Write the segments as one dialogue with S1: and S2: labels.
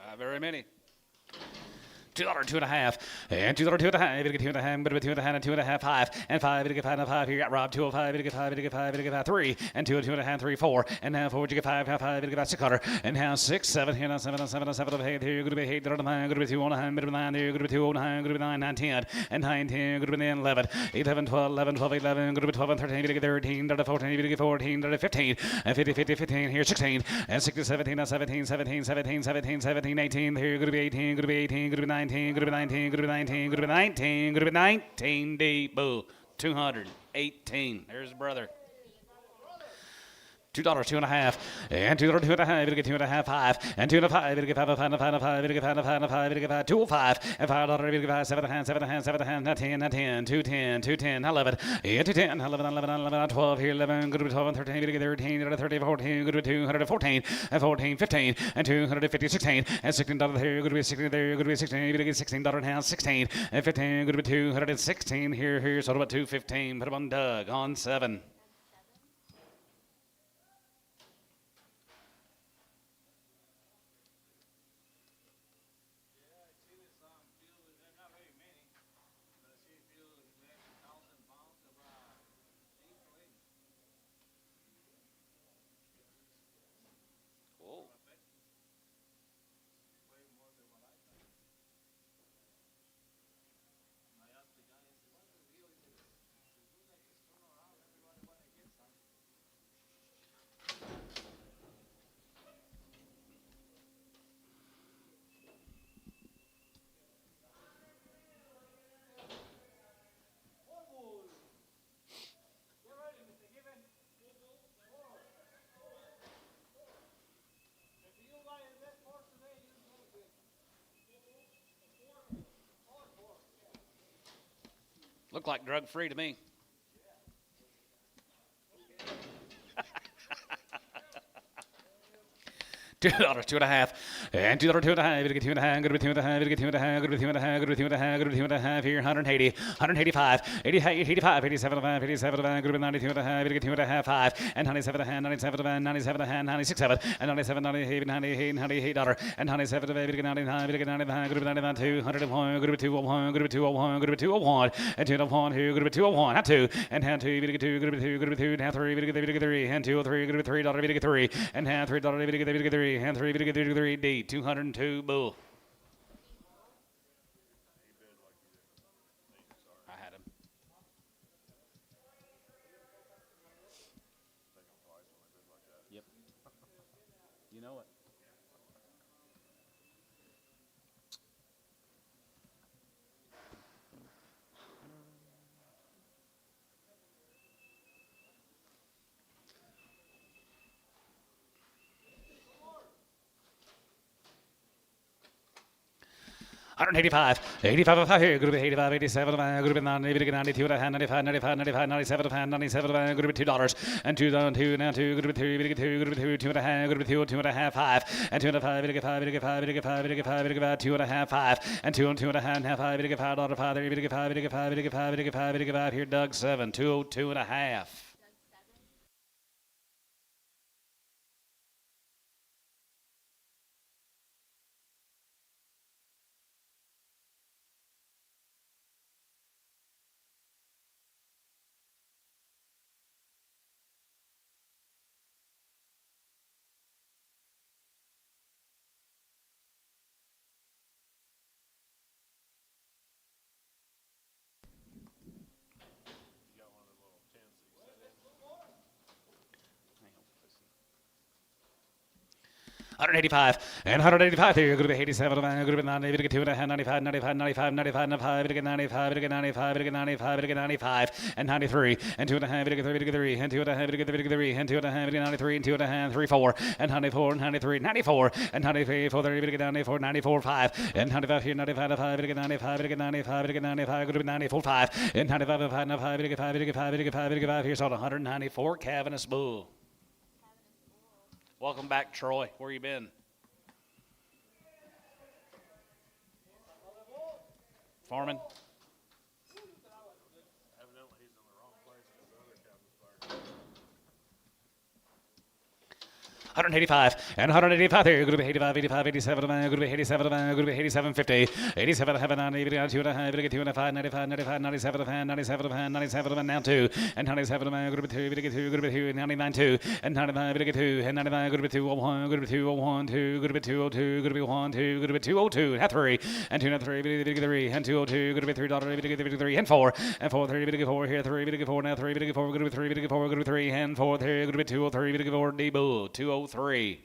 S1: Not very many. $2, 2.5, and $2, 2.5, $2.5, $2.5, and $2.5, 5, and 5, $5, 5. Here you got Rob, 205, $5, $5, 3, and 2, 2.5, 3, 4, and now 4, $5, 5, 600, and now 6, 7, here now 7, 7, 7, here you're going to be 8, 9, going to be 2, 9, 9, here you're going to be 2, 9, going to be 9, 9, 10, and 9, 10, going to be 11, 8, 11, 12, 11, 12, 11, going to be 12, and 13, 13, 14, 14, 15, and 50, 50, 15, here 16, and 16, 17, 17, 17, 17, 17, 17, 18, here you're going to be 18, going to be 18, going to be 19, going to be 19, going to be 19, going to be 19, going to be 19, D, boo, 218. There's his brother. $2, 2.5, and $2, 2.5, you get 2.5, 5, and 2.5, you get 5, 5, 5, 5, you get 5, 5, 5, you get 5, 205, and $5, you get 5, 7, 7, 7, 10, 10, 210, 210, 11, and 210, 11, 11, 11, 12, here 11, good to be 12, and 13, you get 13, 13, 14, good to be 214, and 14, 15, and 250, 16, and $16 here, good to be 16 there, good to be 16, you get $16 now, 16, and 15, good to be 216, here, so about 215, put him on Doug, on 7. Looked like drug-free to me. $2, 2.5, and $2, 2.5, you get 2.5, good to be 2.5, you get 2.5, good to be 2.5, good to be 2.5, good to be 2.5, here 180, 185, 85, 87, 87, good to be 92.5, you get 2.5, 5, and 97, 97, 97, 96, 7, and 97, 98, 98, $98, and 97, you get 99, you get 99, good to be 99, 201, good to be 201, good to be 201, good to be 201, and 201, here, good to be 201, and 2, and hand 2, you get 2, good to be 2, good to be 2, and 3, you get 3, and 2, 3, good to be $3, you get 3, and hand $3, you get 3, hand 3, you get 3, D, 202, bull. I had him. Yep. You know it. $185, 85, here, good to be 85, 87, good to be 90, 92, 95, 95, 95, 97, 97, good to be $2, and 2, now 2, good to be 3, good to be 2, good to be 2, 2.5, good to be 2, 2.5, 5, and 2.5, good to get 5, good to get 5, good to get 5, good to get 5, good to get 2.5, 5, and 2, 2.5, now 5, good to get $5, 5, good to get 5, good to get 5, good to get 5, good to get 5, good to get 5, here, Doug 7, 202.5. $185, and 185 here, good to be 87, good to be 90, good to get 2.5, 95, 95, 95, 95, 95, good to get 95, good to get 95, good to get 95, good to get 95, and 93, and 2.5, good to get 3, good to get 3, and 2.5, good to get 3, good to get 3, and 2.5, good to get 93, and 2.5, 3, 4, and 94, 93, 94, and 93, 4, 30, good to get 94, 94, 5, and 95 here, 95, 5, good to get 95, good to get 95, good to get 95, good to be 94, 5, and 95, 5, 95, good to get 5, good to get 5, good to get 5, good to get 5, here's on 194, Cavaniss Bull. Welcome back, Troy. Where you been? Farming?
S2: Evidently, he's in the wrong place at the other cabin's park.
S1: 185 and 185 there. Good to be 85, 85, 87, good to be 87, good to be 87, 50, 87, 90, 2 and a half, 2 and a 5, 95, 95, 97, 97, 97, now 2, and 97, good to be 2, good to be 2, 99, 2, and 95, good to be 2, and 95, good to be 2, 1, good to be 2, 1, 2, good to be 202, good to be 1, 2, good to be 202, and 3, and 2, and 3, 3, and 202, good to be $3, and 4, and 4, 3, 4, here, 3, 4, now 3, 4, good to be 3, 4, good to be 3, and 4, 3, good to be 203, 4, D-Bull, 203.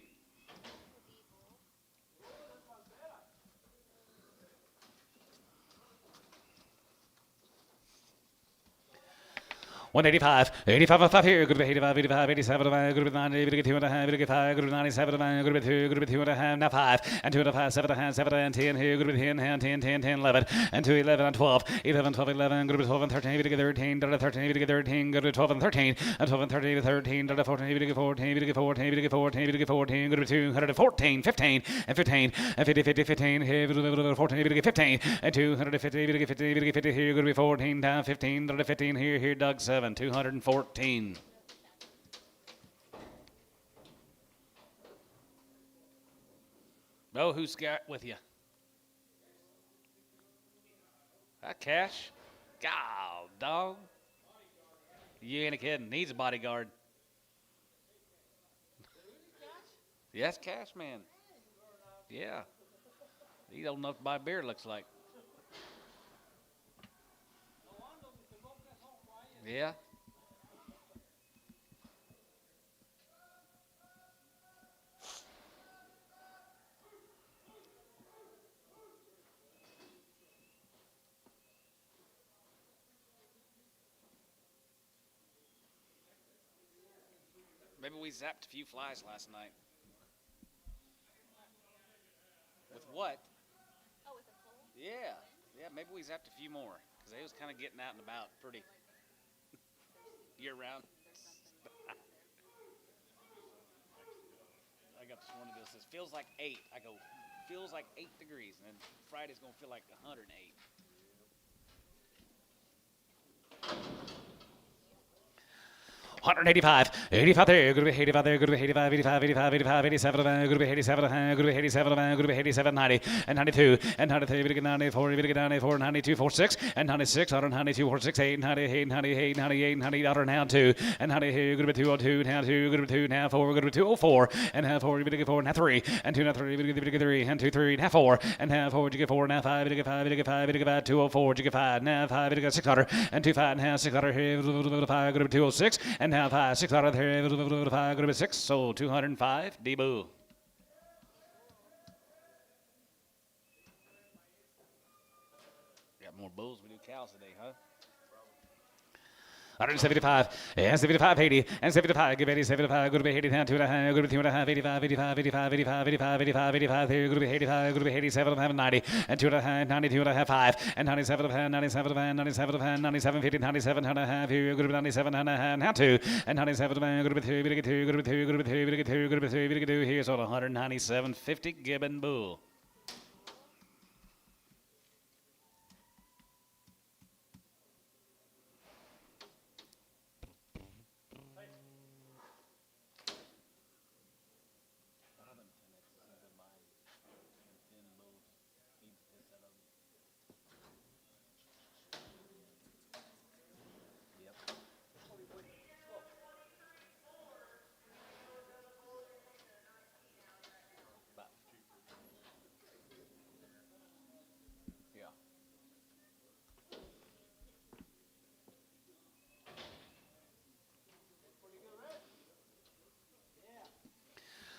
S1: 185, 85, 5 here, good to be 85, 85, 87, good to be 90, good to be 2 and a half, good to be 5, good to be 97, good to be 2, good to be 2 and a half, now 5, and 2 and a half, 7 and a half, 7 and 10 here, good to be 10, 10, 10, 10, 11, and 2, 11 and 12, 11, 12, 11, good to be 12 and 13, good to be 13, good to be 13, good to be 13, good to be 12 and 13, and 12 and 13, 13, good to be 14, good to be 14, good to be 14, good to be 14, good to be 14, good to be 214, 15, and 15, and 50, 50, 15, here, good to be 14, good to be 15, and 250, good to be 50, good to be 50 here, good to be 14, down 15, good to be 15 here, Doug 7, 214. Oh, who's got with you? That Cash? God, dog. You ain't a kidding. Needs a bodyguard. Yes, Cash, man. Yeah. He's old enough to buy beer, looks like. Yeah. Maybe we zapped a few flies last night. With what? Oh, with the pole? Yeah. Yeah, maybe we zapped a few more. Because they was kind of getting out and about pretty year-round. I got this one of this. It feels like 8. I go, feels like 8 degrees. And then Friday's going to feel like 108. 185, 85 there, good to be 85 there, good to be 85, 85, 85, 85, 87, good to be 87, good to be 87, good to be 87, 90, and 92, and 93, good to get 94, good to get 94, 92, 46, and 96, 192, 46, 8, 98, 98, 98, 98, now 2, and 90 here, good to be 202, now 2, good to be 2, now 4, good to be 204, and half 4, good to get 4, now 3, and 2, now 3, good to get 3, and 2, 3, now 4, and half 4, you get 4, now 5, you get 5, you get 5, you get 5, 204, you get 5, now 5, you get 600, and 2, 5, now 600 here, 5, good to be 206, and now 5, 600 here, 5, good to be 6, so 205, D-Boo. Got more bulls we do cows today, huh? 175, and 75, 80, and 75, give 80, 75, good to be 80, down 2 and a half, good to be 2 and a half, 85, 85, 85, 85, 85, 85, 85, here, good to be 85, good to be 87, 90, and 2 and a half, 92 and a half, 5, and 97, 97, 97, 97, 50, 97 and a half, here, good to be 97 and a half, now 2, and 97, good to be 2, good to be 2, good to be 2, good to be 2, good to be 2, good to be 2, good to be 2, here's on 197, 50, Gibbon Bull.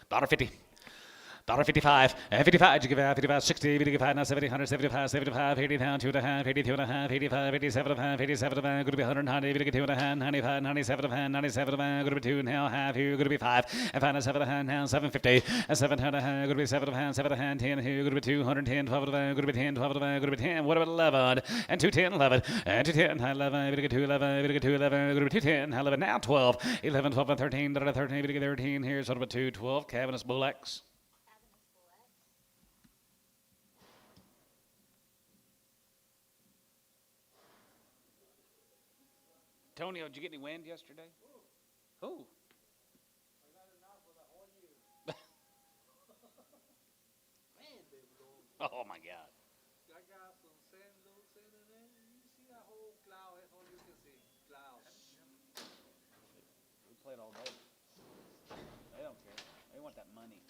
S1: $1.50. $1.55, and 55, you give out 55, 60, you give out now 70, 175, 75, 80 down, 2 and a half, 82 and a half, 85, 87 and a half, 87 and a half, good to be 190, you get 2 and a half, 95, 97 and a half, 97 and a half, good to be 2 and a half, here, good to be 5, and 5 and 7 and a half, now 750, and 7 and a half, good to be 7 and a half, 7 and a half, 10 here, good to be 210, 12 and a half, good to be 10, 12 and a half, good to be 10, what about 11, and 210, 11, and 210, 11, you get 211, you get 211, good to be 210, 11, now 12, 11, 12 and 13, 13, you get 13, here's what about 212, Cavernous Bull X. Antonio, did you get any wind yesterday? Who? Oh my God.
S2: I got some sand loose in there. You see that whole cloud? That's all you can see. Cloud.
S1: We played all day. They don't care. They want that money.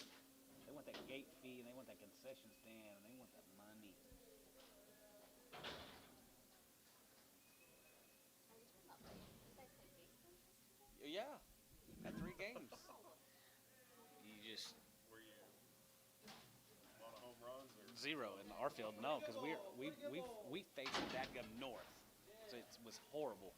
S1: They want that gate fee and they want that concession stand and they want that money. Yeah, at 3 games. You just zero in our field. No, because we faced that gun north, so it was horrible.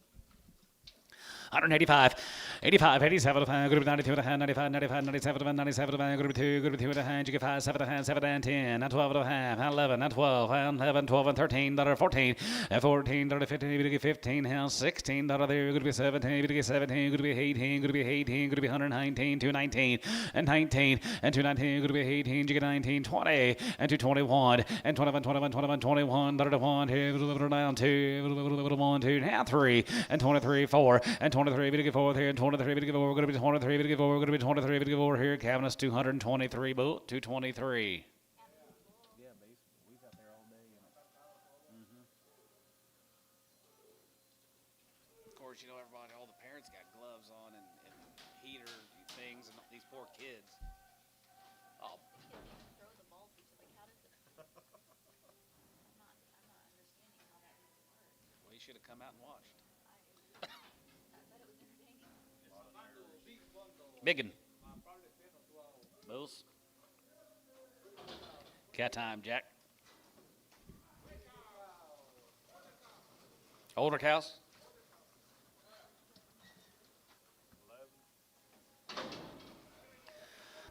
S1: 185, 85, 87 of hand, group 92 of hand, 95, 95, 97 of hand, 97 of hand, group 2 of the hand, you get 5, 7 of hand, 7 and 10, and 12 of hand, 11, and 12, and 11, 12, and 13, that are 14, and 14, that are 15, you get 15, and 16, that are there, going to be 17, you get 17, going to be 18, going to be 18, going to be 119, 219, and 19, and 219, going to be 18, you get 19, 20, and 221, and 21, 21, 21, 21, that are 1, 2, down 2, 1, 2, now 3, and 23, 4, and 23, we get 4 here, and 23, we get 4, we're going to be 23, we get 4, we're going to be 23, we get 4 here, cabinets 223, bull, 223. Yeah, basically, we got there all day. Of course, you know, everybody, all the parents got gloves on and heater things, and these poor kids. Oh.
S3: Throw the balls into like how does it? I'm not understanding how that even works.
S1: Well, you should have come out and watched.
S3: I bet it was entertaining.
S1: Biggin. Bulls. Cat time, Jack. Older cows.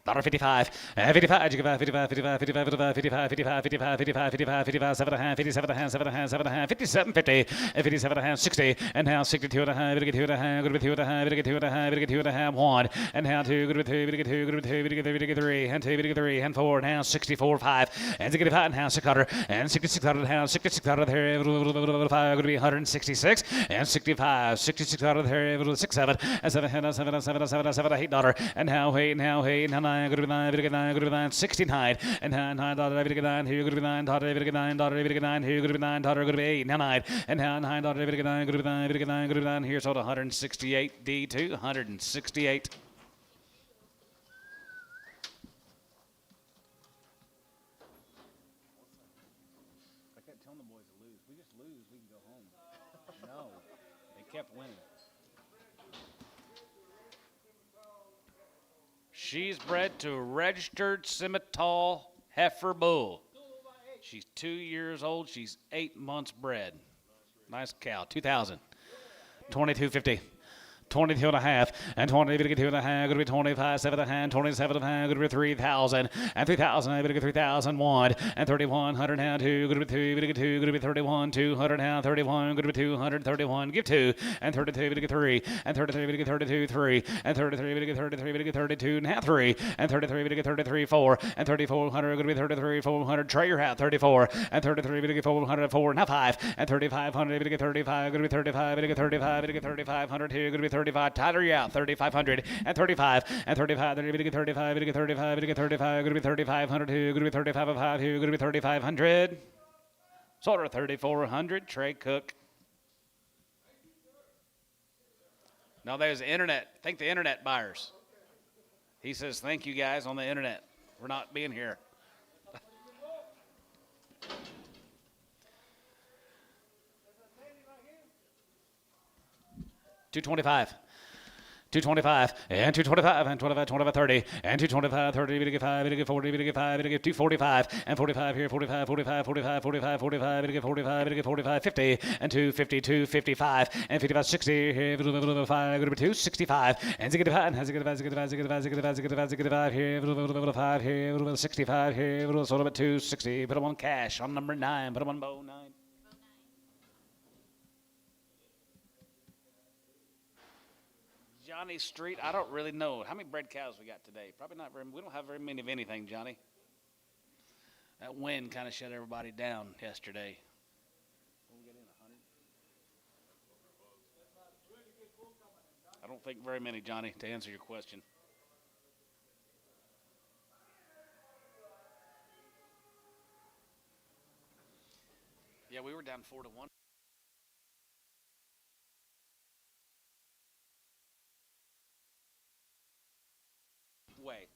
S1: $55, 55, 55, 55, 55, 55, 55, 55, 55, 55, 55, 55, 7 and a half, 57 and a half, 7 and a half, 7 and a half, 57, 50, and 57 and a half, 60, and now 62 and a half, get 2 and a half, good with 2 and a half, get 2 and a half, get 2 and a half, 1, and now 2, good with 2, get 2, good with 2, get 3, get 3, and 2, get 3, and 4, now 64, 5, and 65, and now 600, and 6600, and now 6600, there, 5, going to be 166, and 65, 6600, there, 6, 7, and 7, and 7, and 7, and 7, and 7, $8, and now 8, now 8, now 9, good to be 9, good to be 9, good to be 9, 69, and $9, $9, good to be 9, here, good to be 9, $9, good to be 9, $9, good to be 9, here, good to be 9, $9, good to be 8, now 9, and now $9, good to be 9, good to be 9, good to be 9, good to be 9, here, sold 168, D2, 168. I kept telling the boys to lose. We just lose, we can go home. No, they kept winning. She's bred to a registered Simmental heifer bull. She's 2 years old. She's 8 months bred. Nice cow. 2,000. 2250. 22 and a half, and 20, going to get 2 and a half, going to be 25, 7 and a half, 27 and a half, going to be 3,000, and 3,000, going to get 3,001, and 3,100 and 2, going to be 2, going to get 2, going to be 31, 200 and 31, going to be 231, give 2, and 32, going to get 3, and 33, going to get 32, 3, and 33, going to get 33, going to get 32 and a half, 3, and 33, going to get 33, 4, and 3,400, going to be 33, 400, tray your hat, 34, and 33, going to get 400, 4 and a half, 5, and 3,500, going to get 35, going to be 35, going to get 35, going to get 3,500 here, going to be 35, Tyler, you out, 3,500, and 35, and 35, then you're going to get 35, going to get 35, going to get 35, going to be 3,500, going to be 35 of 5, going to be 3,500. Sold her 3,400, Trey Cook. Now there's the internet. Thank the internet buyers. He says, thank you guys on the internet for not being here. 225. 225, and 225, and 25, 25, 30, and 225, 30, we get 5, we get 40, we get 5, we get 245, and 45 here, 45, 45, 45, 45, 45, we get 45, we get 45, 50, and 250, 255, and 55, 60, here, 5, going to be 265, and 65, and 65, 65, 65, 65, 65, 65, here, 5, here, 65, here, sold about 260, put them on cash on number 9, put them on bow 9. Johnny Street, I don't really know. How many bred cows we got today? Probably not very. We don't have very many of anything, Johnny. That wind kind of shut everybody down yesterday. We'll get in 100. I don't think very many, Johnny, to answer your question. Yeah, we were down 4-1. Way.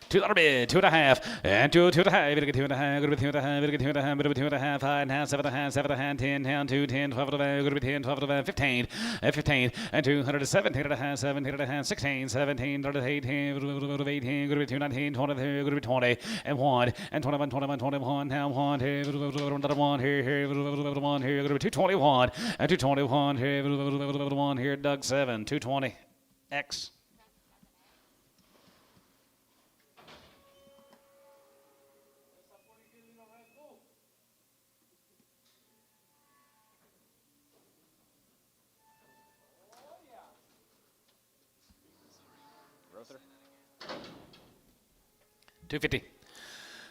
S1: Two dollar bid, 2.5, and two and a half. Better get 2.5. Go to 2.5. Better get 2.5. Better be 2.5. 5.5. 7.5. 7.5. 10 down. 2 10. 12 to the go to be 10. 12 to the 15. 15 and 217.5. 17.5. 16. 17. 18. Go to 18. Go to be 219. 23. Go to be 20 and 1 and 21. 21. 21. Now 1 here. Another 1 here. Here. 1 here. Go to be 221 and 221 here. 1 here. Doug 7. 220. X. Rother. 250.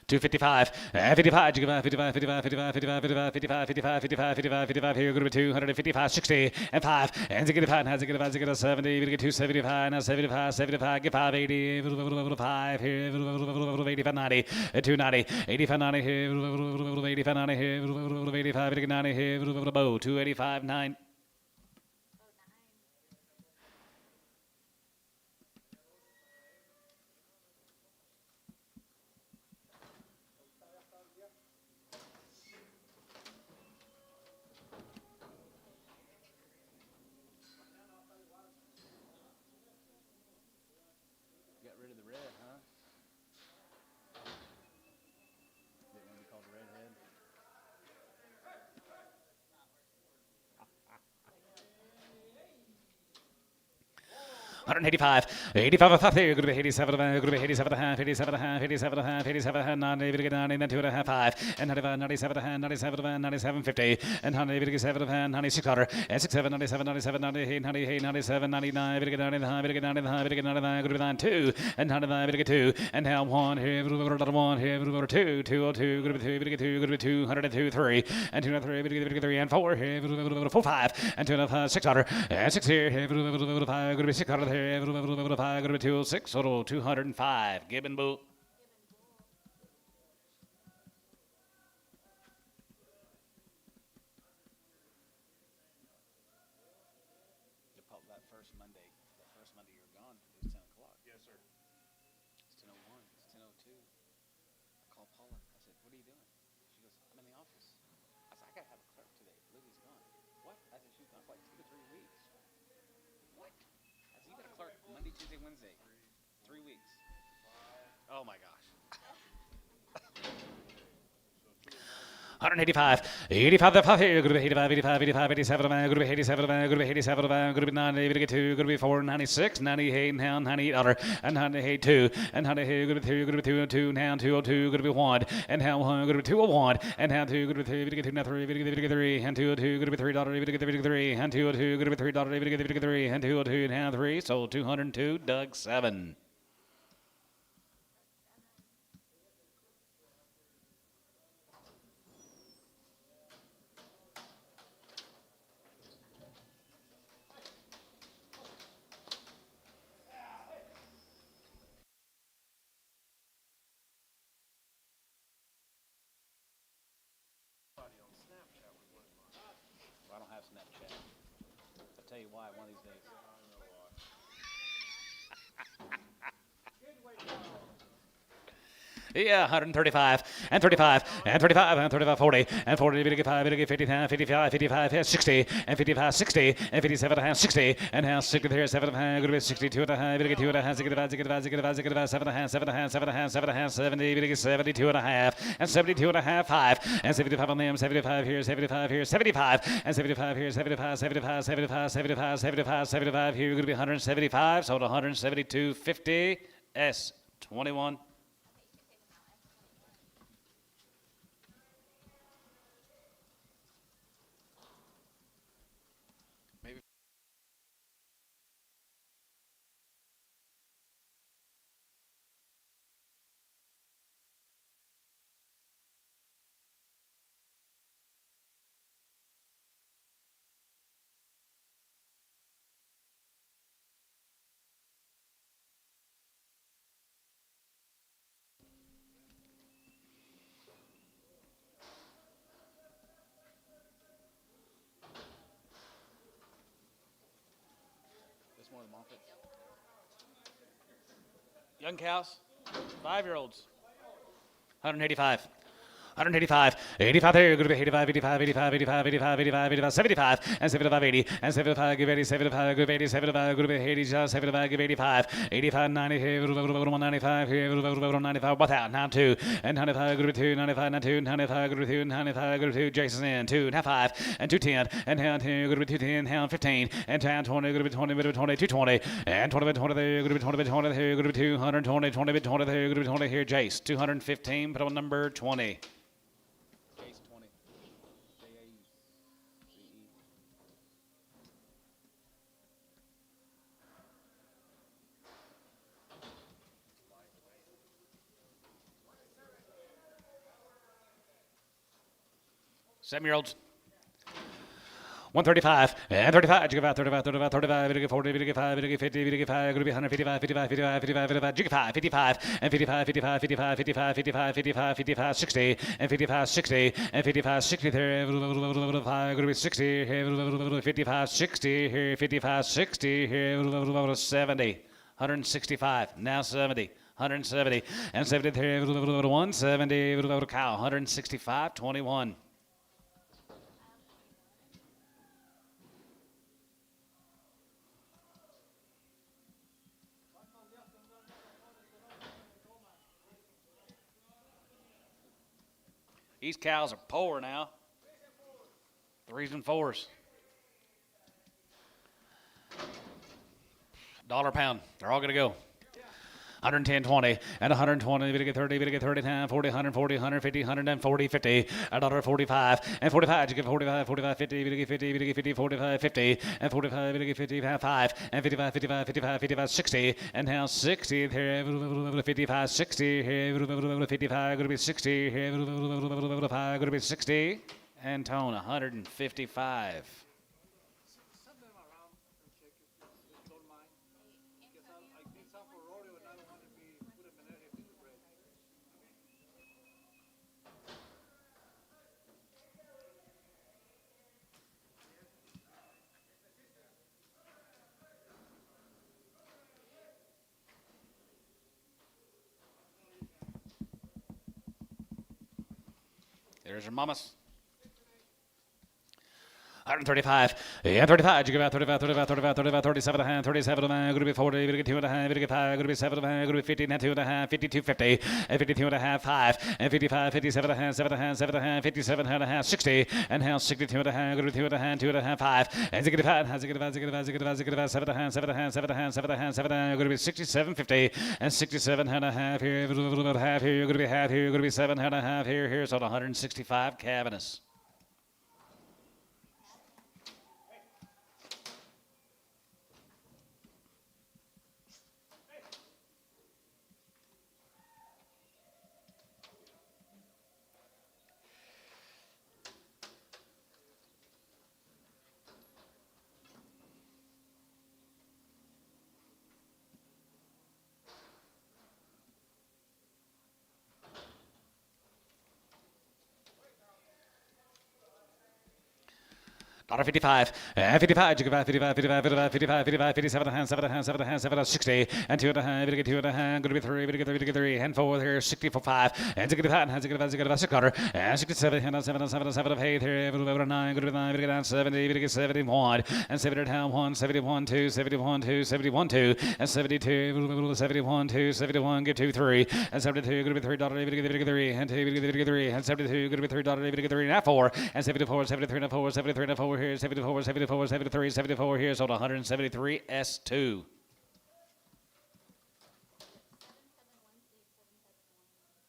S1: 255, 55, 55, 55, 55, 55, 55, 55, 55, 55, 55, 55, here, go to 255, 60, and 5, and 65, and 65, 70, we get 275, now 75, 75, get 580, 5, here, 85, 90, 290, 85, 90, here, 85, 90, here, 85, 90, here, 285, 9. Got rid of the red, huh? Didn't want to be called a redhead. 185, 85 and 5 here, good to be 87, good to be 87 and a half, 87 and a half, 87 and a half, 87 and 90, we get 90, then 2 and a half, 5, and 95, 97 and 97 and 97, 50, and 100, we get 7 and 96, 100, and 67, 97, 97, 98, 98, 97, 99, we get 99, we get 99, we get 99, good to be 92, and 99, we get 2, and now 1 here, we get 1 here, we get 2, 202, good to be 2, we get 2, good to be 202, 3, and 203, we get 3, and 4 here, we get 4, 5, and 2 and a half, 600, and 6 here, we get 5, good to be 600 here, 5, go to 206, total 205. Gibbon Bull. That first Monday you were gone, it was 10 o'clock.
S2: Yes, sir.
S1: It's 10:01. It's 10:02. I called Paula. I said, "What are you doing?" She goes, "I'm in the office." I said, "I gotta have a clerk today. Lily's gone." What? I said, "She's gone for like 2 to 3 weeks." What? I said, "You got a clerk Monday, Tuesday, Wednesday, 3 weeks." Oh my gosh. 185, 85, the 5 here, good to be 85, 85, 85, 87, good to be 87, good to be 87, good to be 90, good to get 2, good to be 4, 96, 98, now 98, and 98, 2, and 98, good to be 2, good to be 2, 2, now 202, good to be 1, and now 1, good to be 201, and now 2, good to be 3, good to get 2, now 3, good to get 3, and 202, good to be $3, good to get 3, and 202, good to be $3, good to get 3, and 202, now 3, so 202, Doug 7. I don't have Snapchat. I'll tell you why one of these days. Yeah, 135, and 35, and 35, and 35, 40, and 40, 55, 55, 55, 55, 60, and 55, 60, and 57, and 60, and now 60 here, 7 and a half, good to be 62 and a half, 2 and a half, 65, 7 and a half, 7 and a half, 7 and a half, 7 and a half, 70, 72 and a half, and 72 and a half, 5, and 75 on them, 75 here, 75 here, 75, and 75 here, 75, 75, 75, 75, 75, 75 here, you're going to be 175, so 172, 50, S21. Young cows, 5-year-olds. 185. 185, 85 there, good to be 85, 85, 85, 85, 85, 85, 85, 75, and 75, 80, and 75, give 80, 75, good 80, 75, good to be 80, 75, give 85, 85, 90, 195, 95, without, now 2, and 95, good to be 2, 95, now 2, 95, good to be 2, 95, good to be 2, Jason's in, 2, now 5, and 210, and down 2, good to be 210, down 15, and down 20, good to be 20, good to be 20, 220, and 20, 20 there, good to be 20, 20 there, good to be 220, 20, 20 there, good to be 20 here, Jace, 215, put on number 20. Seven-year-olds. 135, and 35, you give out 35, 35, 35, you get 40, you get 5, you get 50, you get 5, going to be 155, 55, 55, 55, 55, you get 5, 55, and 55, 55, 55, 55, 55, 55, 55, 60, and 55, 60, and 55, 60 there, going to be 60, 55, 60, here, 55, 60, here, 70, 165, now 70. 170, and 73, 170, cow, 165, 21. These cows are poor now. 3s and 4s. $1 a pound. They're all going to go. 110, 20, and 120, we get 30, we get 30, 10, 40, 140, 150, 140, 50, $1.45, and 45, you get 45, 45, 50, we get 50, we get 50, 45, 50, and 45, we get 50, 5, and 55, 55, 55, 55, 60, and now 60, here, 55, 60, here, 55, going to be 60, here, 5, going to be 60, and tone, 155.
S2: Send them around and check if you don't mind. Because I need some for rodeo and I don't want to put them in there if it's bread.
S1: There's your mamas. 135, yeah, 35, you give out 35, 35, 35, 35, 37 and a half, 37 and a half, going to be 40, going to get 2 and a half, going to get 5, going to be 7 and a half, going to be 50, and 2 and a half, 52, 50, and 52 and a half, 5, and 55, 57 and a half, 7 and a half, 7 and a half, 57 and a half, 60, and now 62 and a half, going to be 2 and a half, 2 and a half, 5, and 65, 65, 65, 65, 65, 7 and a half, 7 and a half, 7 and a half, 7 and a half, 7 and a half, going to be 67, 50, and 67 and a half here, half here, you're going to be half here, you're going to be 7 and a half here, so 165 Cavernous. $1.55, and 55, you give out 55, 55, 55, 55, 55, 57 and a half, 7 and a half, 7 and a half, 7 and a half, 60, and 2 and a half, we get 2 and a half, going to be 3, we get 3, we get 3, and 4 here, 60 for 5, and 65, and 65, 600, and 67, and 7, and 7, and 7 of 8 here, over 9, going to be 9, we get down 70, we get 71, and 70 down 1, 71, 2, 71, 2, 71, 2, and 72, 71, 2, 71, get 2, 3, and 72, going to be $3, we get 3, and 2, we get 3, and 72, going to be $3, we get 3, now 4, and 74, 73, and 4, 73, and 4 here, 74, 74, 73, 74 here, sold 173 S2.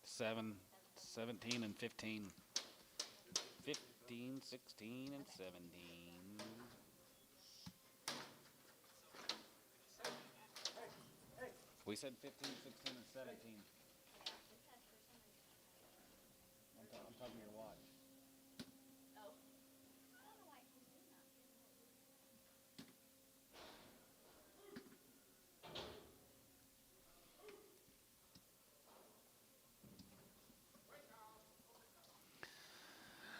S1: 7, 17, and 15. 15, 16, and 17. We said 15, 16, and 17. I'm talking your watch.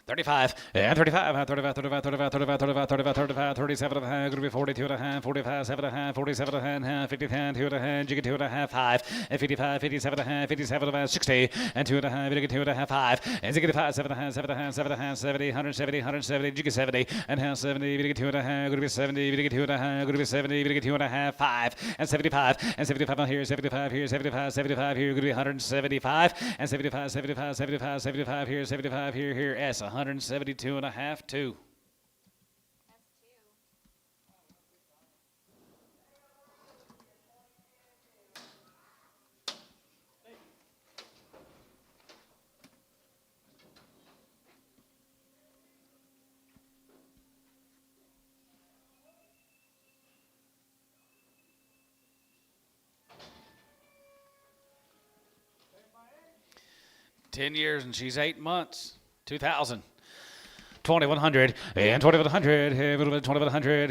S1: 35 and 35, 35, 35, 35, 35, 35, 35, 35, 37 and a half, going to be 42 and a half, 45, 7 and a half, 47 and a half, 50 and 2 and a half, jiggy 2 and a half, 5, and 55, 57 and a half, 57 and a half, 60, and 2 and a half, jiggy 2 and a half, 5, and jiggy 5, 7 and a half, 7 and a half, 7 and a half, 70, 170, 170, jiggy 70, and half 70, jiggy 2 and a half, going to be 70, jiggy 2 and a half, going to be 70, jiggy 2 and a half, 5, and 75 on here, 75 here, 75, 75 here, going to be 175, and 75, 75, 75, 75 here, 75 here, S, 172 and a half, 2.
S3: That's 2.
S1: 10 years and she's 8 months. 2,000. 2,100 and 2,100, 2,100, 2,100,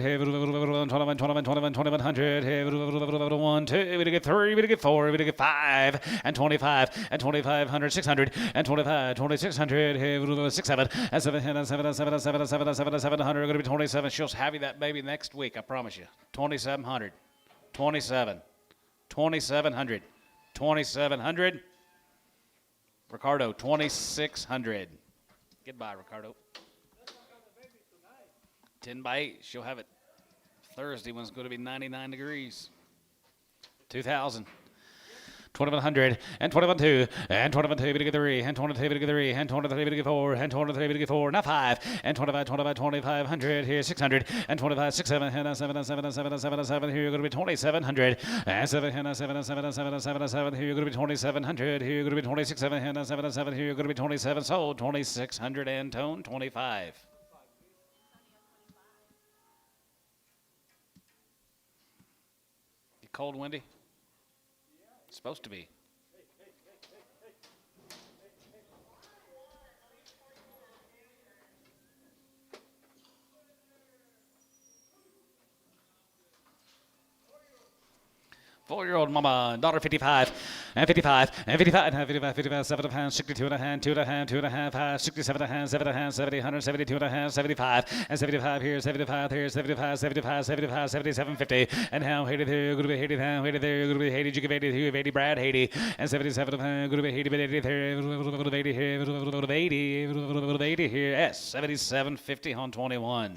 S1: 1, 2, we to get 3, we to get 4, we to get 5, and 25, and 2,500, 600, and 25, 2,600, 6, 7, and 7, 7, 7, 7, 7, 7, 700, going to be 27. She'll have you that baby next week, I promise you. 2,700, 27, 2,700, 2,700. Ricardo, 2,600. Goodbye, Ricardo. 10 by 8. She'll have it Thursday when it's going to be 99 degrees. 2,000. 2,100 and 2,102 and 2,102 to get 3 and 2,202 to get 3 and 2,203 to get 4 and 2,203 to get 4. Now 5 and 25, 25, 2,500 here 600 and 25, 6, 7 and 7 7 7 7 7 here you're going to be 2,700 and 7 and 7 7 7 7 7 here you're going to be 2,700 here you're going to be 26 7 and 7 7 here you're going to be 27 sold 2,600 and tone 25. You cold, Wendy? It's supposed to be. Four-year-old mama, daughter 55, and 55, and 55, and 55, 55, 7 and a half, 62 and a half, 2 and a half, 2 and a half, 67 and a half, 7 and a half, 70, 172 and a half, 75, and 75 here, 75 here, 75, 75, 75, 77, 50, and how Haiti there, going to be Haiti now, Haiti there, going to be Haiti, you give Haiti here, Haiti, Brad, Haiti, and 77 and a half, going to be Haiti, but 80 there, 80 here, 80 here, S, 77, 50 on 21.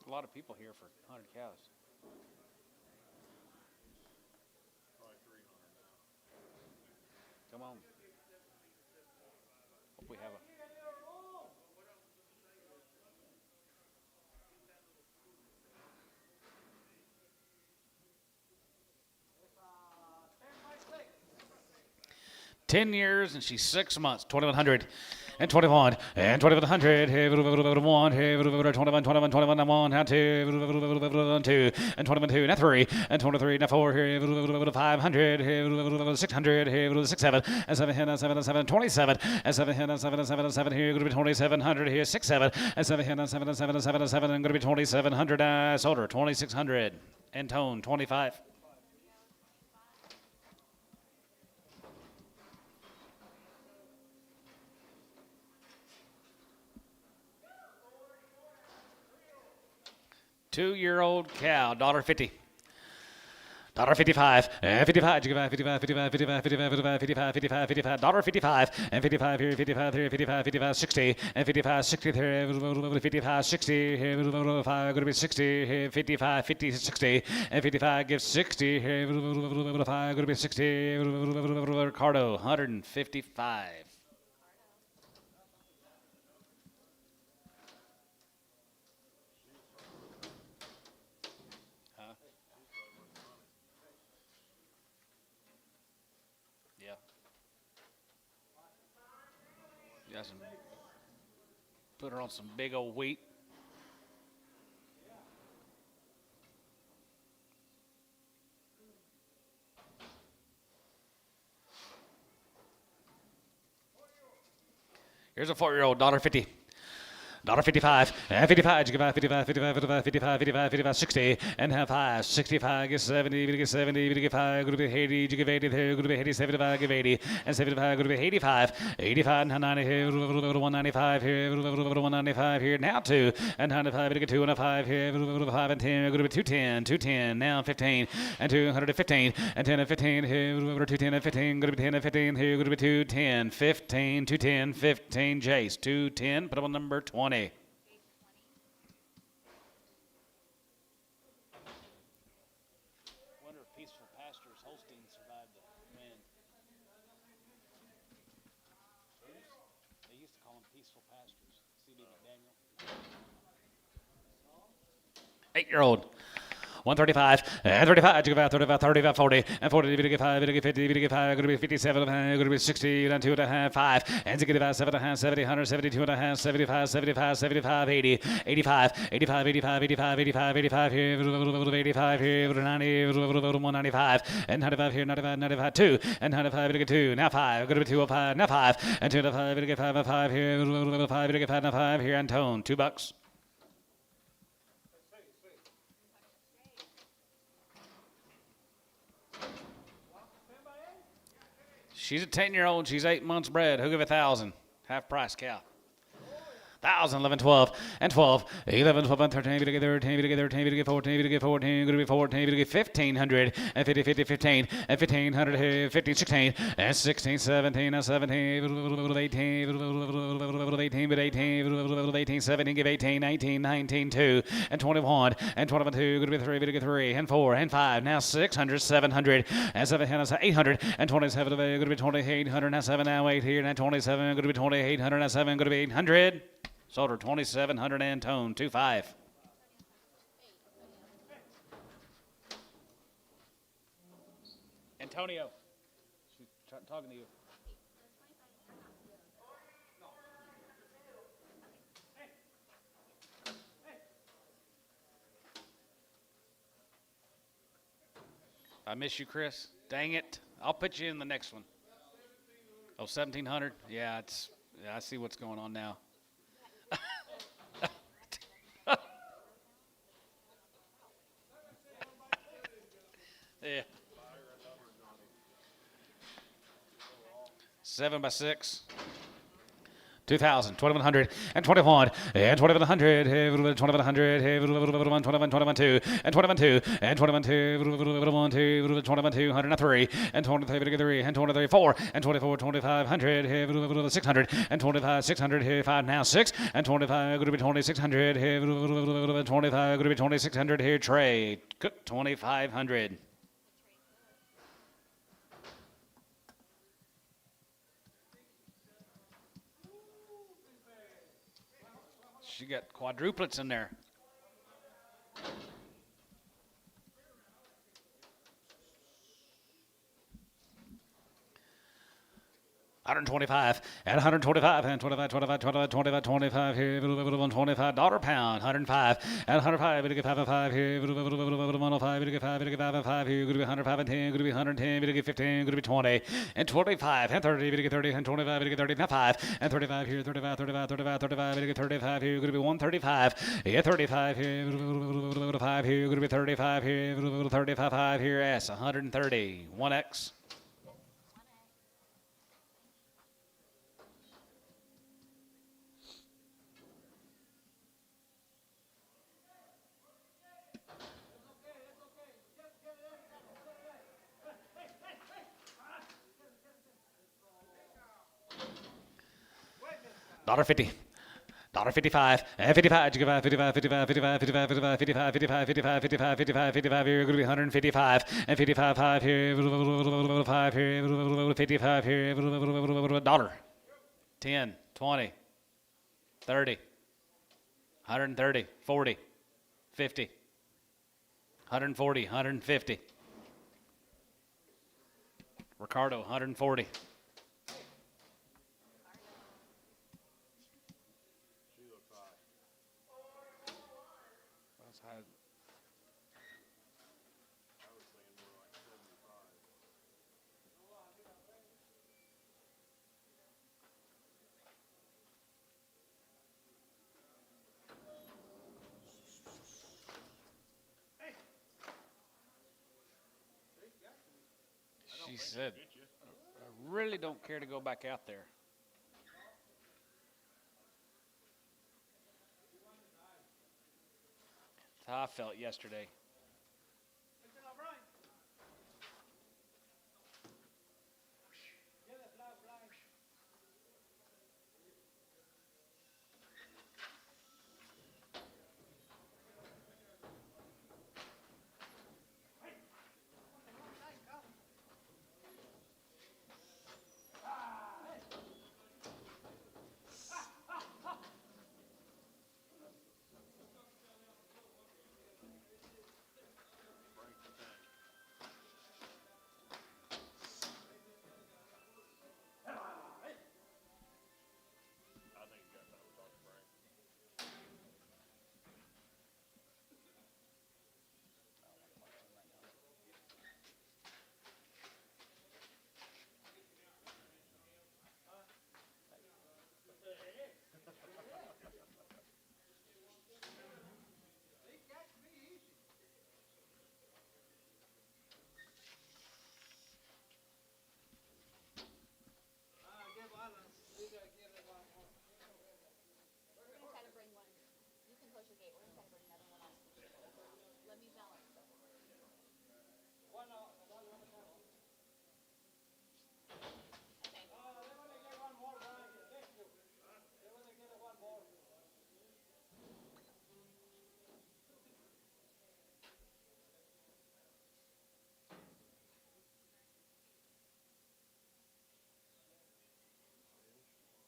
S1: A lot of people here for 100 cows. Come on. Hope we have a. Ten years and she's 6 months. 2,100 and 21 and 2,100. Hey, 1. Hey, 21, 21, 21, 1, and 2, 2, and 21, now 3, and 23, now 4. Here, 500. Hey, 600. Hey, 6, 7, and 7, 7, 7, 27, and 7, 7, 7, 7. Here, going to be 2,700. Here, 6, 7, and 7, 7, 7, 7, 7, and going to be 2,700. I sold her 2,600 and tone 25. Two-year-old cow, $1.50. $55 and 55, 55, 55, 55, 55, 55, 55, 55, 55, $55 and 55 here, 55 here, 55, 55, 60 and 55, 60 here, 55, 60 here, 5 going to be 60 here, 55, 50, 60 and 55 gives 60 here, 5 going to be 60, Ricardo 155. Put her on some big old wheat. Here's a 4-year-old, $1.50. $1.55, and 55, you give out 55, 55, 55, 55, 55, 55, 60, and have 5, 65, get 70, you get 70, you get 5, go to be 80, you give 80, there, go to be 80, 75, give 80, and 75, go to be 85, 85, and 90 here, 195 here, 195 here, now 2, and 95, you get 2 and a 5 here, 5 and 10, go to be 210, 210, now 15, and 215, and 10 and 15 here, 210 and 15, go to be 10 and 15 here, go to be 210, 15, 210, 15, Jace, 210, put up on number 20. Wonder if Peaceful Pastures Holstein survived the wind. They used to call them Peaceful Pastures. C.B. McDaniel. 8-year-old. 135, and 35, you get 35, 35, 40, and 40, you get 5, you get 50, you get 5, going to be 57, going to be 60, and 2 and a half, 5, and you get 5, 7 and a half, 70, 100, 72 and a half, 75, 75, 75, 80, 85, 85, 85, 85, 85, 85 here, 85 here, 90, 195, and 95 here, 95, 95, 2, and 95, you get 2, now 5, going to be 205, now 5, and 2 and 5, you get 5 and 5 here, 5, you get 5 and 5 here, and Tone, $2. She's a 10-year-old. She's 8 months bred. Who give 1,000? Half price cow. 1,000, 11, 12, and 12, 11, 12, and 13, to get 13, to get 13, to get 14, to get 14, going to be 14, to get 1,500, and 50, 50, 15, and 1,500, 15, 16, and 16, 17, and 17, 18, 18, but 18, 18, 17, give 18, 19, 19, 2, and 21, and 21, 2, going to be 3, to get 3, and 4, and 5, now 600, 700, and 700, 800, and 27, going to be 2,800, now 7, now 8 here, now 27, going to be 2,800, now 7, going to be 800. Sold her 2,700 and Tone, 2.5. Antonio, she's talking to you. I miss you, Chris. Dang it. I'll put you in the next one. Oh, 1,700? Yeah, I see what's going on now. Yeah. 7 by 6. 2,000, 2,100, and 21, and 2,100, 2,100, 21, 21, 2, and 21, 2, and 21, 2, 21, 2, 21, 2, 103, and 23, 3, and 23, 4, and 24, 2,500, 600, and 25, 600, 5, now 6, and 25, going to be 2,600, 25, going to be 2,600 here, Trey, Cook, 2,500. She got quadruplets in there. $125 and 125 and 25, 25, 25, 25, 25 here, $125 pound, 105 and 105, we get 5 and 5 here, 105, we get 5, we get 5 and 5 here, going to be 105 and 10, going to be 110, we get 15, going to be 20 and 25 and 30, we get 30 and 25, we get 30 and 5 and 35 here, 35, 35, 35, 35, we get 35 here, going to be 135, yeah, 35 here, 5 here, going to be 35 here, 35, 5 here, S, 130, 1X. $1.50. $1.55 and 55, 55, 55, 55, 55, 55, 55, 55, 55, 55, 55, 55 here, going to be 155 and 55, 5 here, 5 here, 55 here, $1. 10, 20, 30, 130, 40, 50, 140, 150. Ricardo, 140. said, I really don't care to go back out there. That's how I felt yesterday.
S3: We're gonna try to bring one. You can close your gate. We're gonna try to bring another one up. Let me balance. Okay.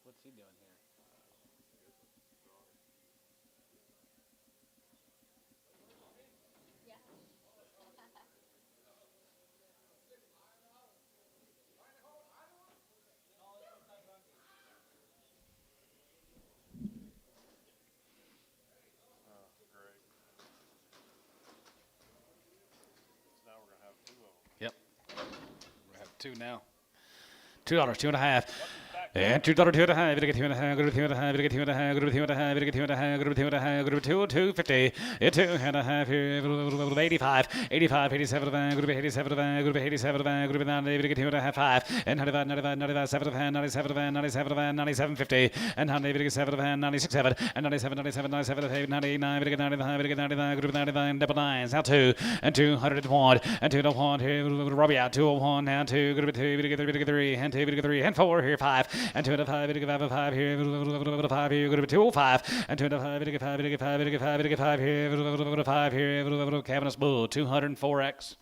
S1: What's he doing here?
S3: Yeah.
S1: Yep. We have two now. $2, 2.5. And $2, 2.5. Get $2.5. Go to $2.5. Get $2.5. Go to $2.5. Get $2.5. Go to $2.5. Go to $2.50. It's $2.5 here. 85. 85. 87. Go to 87. Go to 87. Go to 90. Get $2.5. 5. And 95. 95. 97. 97. 97. 97. 97. 50. And 90. 7. 96. 7. And 97. 97. 97. 99. Get 95. Get 99. Go to 99. Double nines. Now 2. And 201. And 201 here. Robbie out. 201. Now 2. Go to 2. Get 3. Get 3. And 2. Get 3. And 4 here. 5. And 2 and 5, 5 here, 5 here, go to 205, and 2 and 5, 5, 5, 5, 5 here, 5 here, Cabinets Bull, 204X.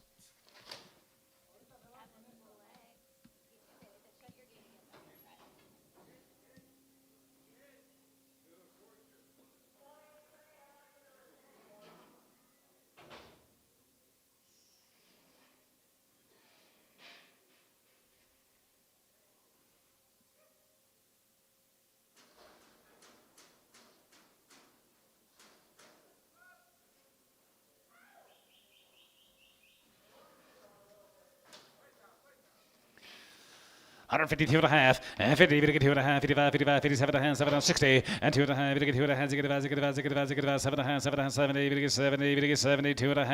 S1: $152.5, and 50, 52.5, 55, 55, 57.5, 7, 60, and 2.5, 2.5, 7.5, 70, 70, 70, 2.5,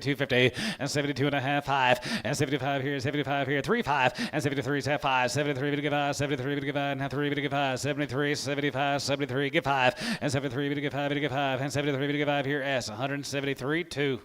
S1: 72.50, and 72.5, 5, and 75 here, 75 here, 3, 5, and 73 is 5, 73, 5, 73, 5, and 3, 5, 73, 75, 73, get 5, and 73, 5, 5, and 73, 5 here, S, 173, 2.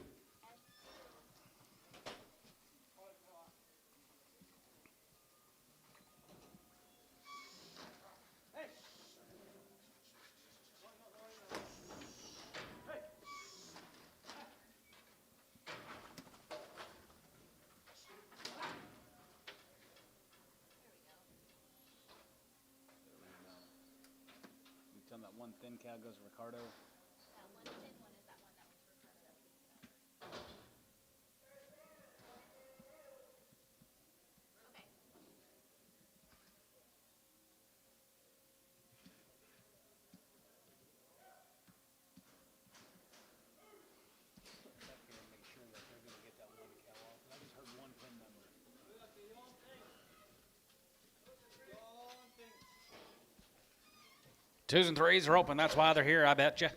S1: That one thin cow goes to Ricardo.
S3: That one thin one is that one. That one's Ricardo. Okay.
S1: Make sure that they're going to get that one cow off. I just heard one pin number. Twos and threes are open. That's why they're here, I bet you.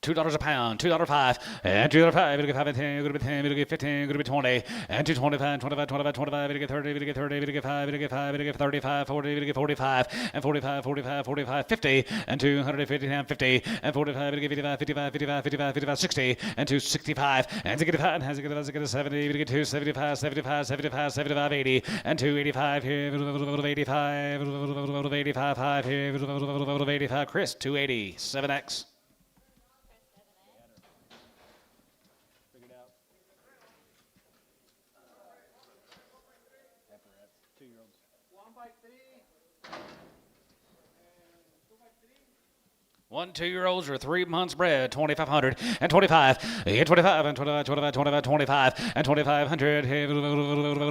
S1: $2 a pound, $2.05, and $2.05, we get 5 and 10, we get 10, we get 15, we get 20, and 225, 25, 25, 25, we get 30, we get 30, we get 5, we get 5, we get 35, 40, we get 45, and 45, 45, 45, 50, and 250, and 50, and 45, we get 55, 55, 55, 55, 55, 60, and 265, and 65, and 70, we get 275, 75, 75, 75, 80, and 285 here, 85, 85, 5 here, 85, Chris, 280, 7X.
S2: One by three.
S1: 1 2-year-olds are 3 months bred, 2,500 and 25, and 25 and 25, 25, 25, 25, and 2,500 here,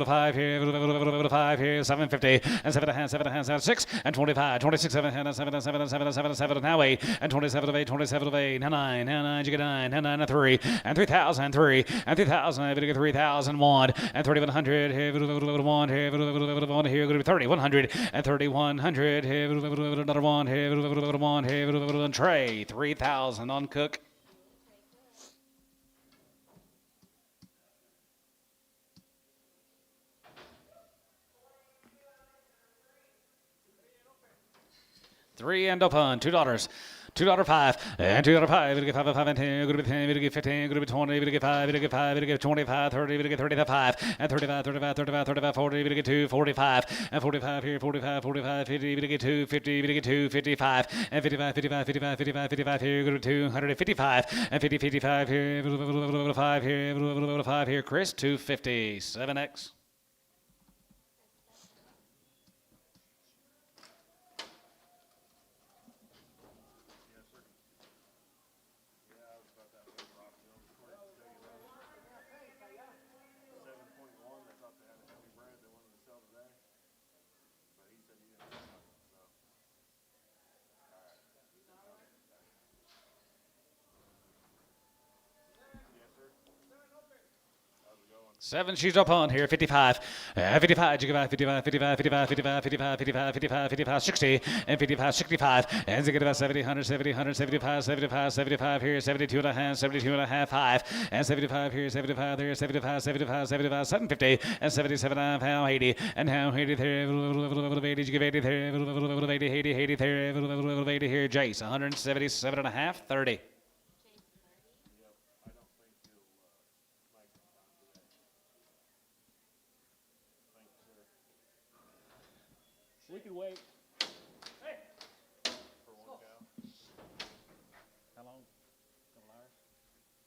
S1: 5 here, 5 here, 750 and 7 and 7 and 7, 6 and 25, 26, 7 and 7 and 7 and 7 and 7 and 7, now 8 and 27 of 8, 27 of 8, now 9, now 9, you get 9, now 9 and 3 and 3,000, 3 and 3,000, you get 3,001 and 3,100 here, 1 here, 1 here, 3,100 and 3,100 here, another 1 here, 1 here, Trey, 3,000 on Cook. Three and open, $2. $2.05 and $2.05. We get 5 and 10. We get 10. We get 15. We get 20. We get 5. We get 5. We get 25. 30. We get 35 and 35, 35, 35, 35, 40. We get 2, 45 and 45 here. 45, 45, 50. We get 2, 50. We get 2, 55 and 55, 55, 55, 55, 55 here. We get 255 and 50, 55 here. 5 here. 5 here. Chris, 250. 7X. Seven, she's up on here, 55, 55, 55, 55, 55, 55, 55, 55, 55, 55, 60, and 55, 65, and 70, 100, 70, 100, 75, 75, 75 here, 72 and a half, 72 and a half, 5, and 75 here, 75 there, 75, 75, 75, 750, and 77 and a half, 80, and now 80 there, 80, you give 80 there, 80, 80, 80 there, 80 here, Jace, 177 and a half, 30.
S2: We can wait. Hey! For one cow.
S1: How long? Couple hours?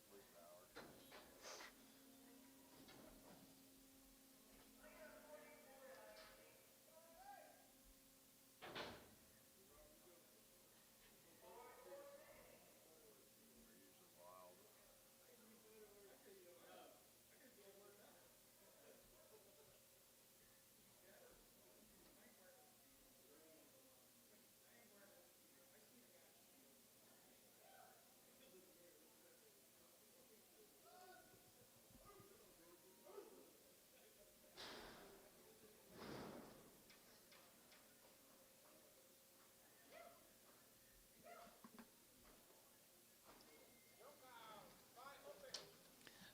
S2: At least an hour.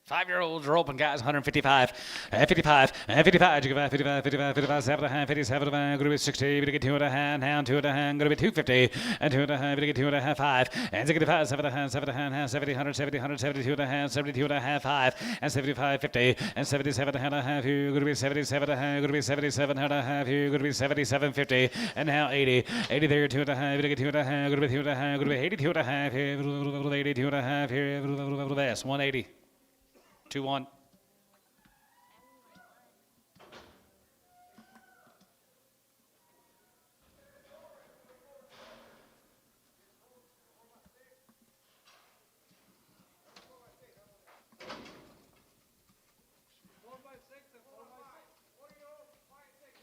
S1: Five-year-olds are open, guys. 155, 55, 55, 55, 55, 55, 7, 57, going to be 60, going to get 2 and a half, down 2 and a half, going to be 250, and 2 and a half, going to get 2 and a half, 5, and 65, 7 and a half, 7 and a half, 70, 100, 70, 100, 72 and a half, 72 and a half, 5, and 75, 50, and 77 and a half, here, going to be 77 and a half, going to be 77 and a half, here, going to be 77, 50, and now 80, 80 there, 2 and a half, going to get 2 and a half, going to be 2 and a half, going to be 82 and a half, here, 82 and a half, here, this, 180. 2-1.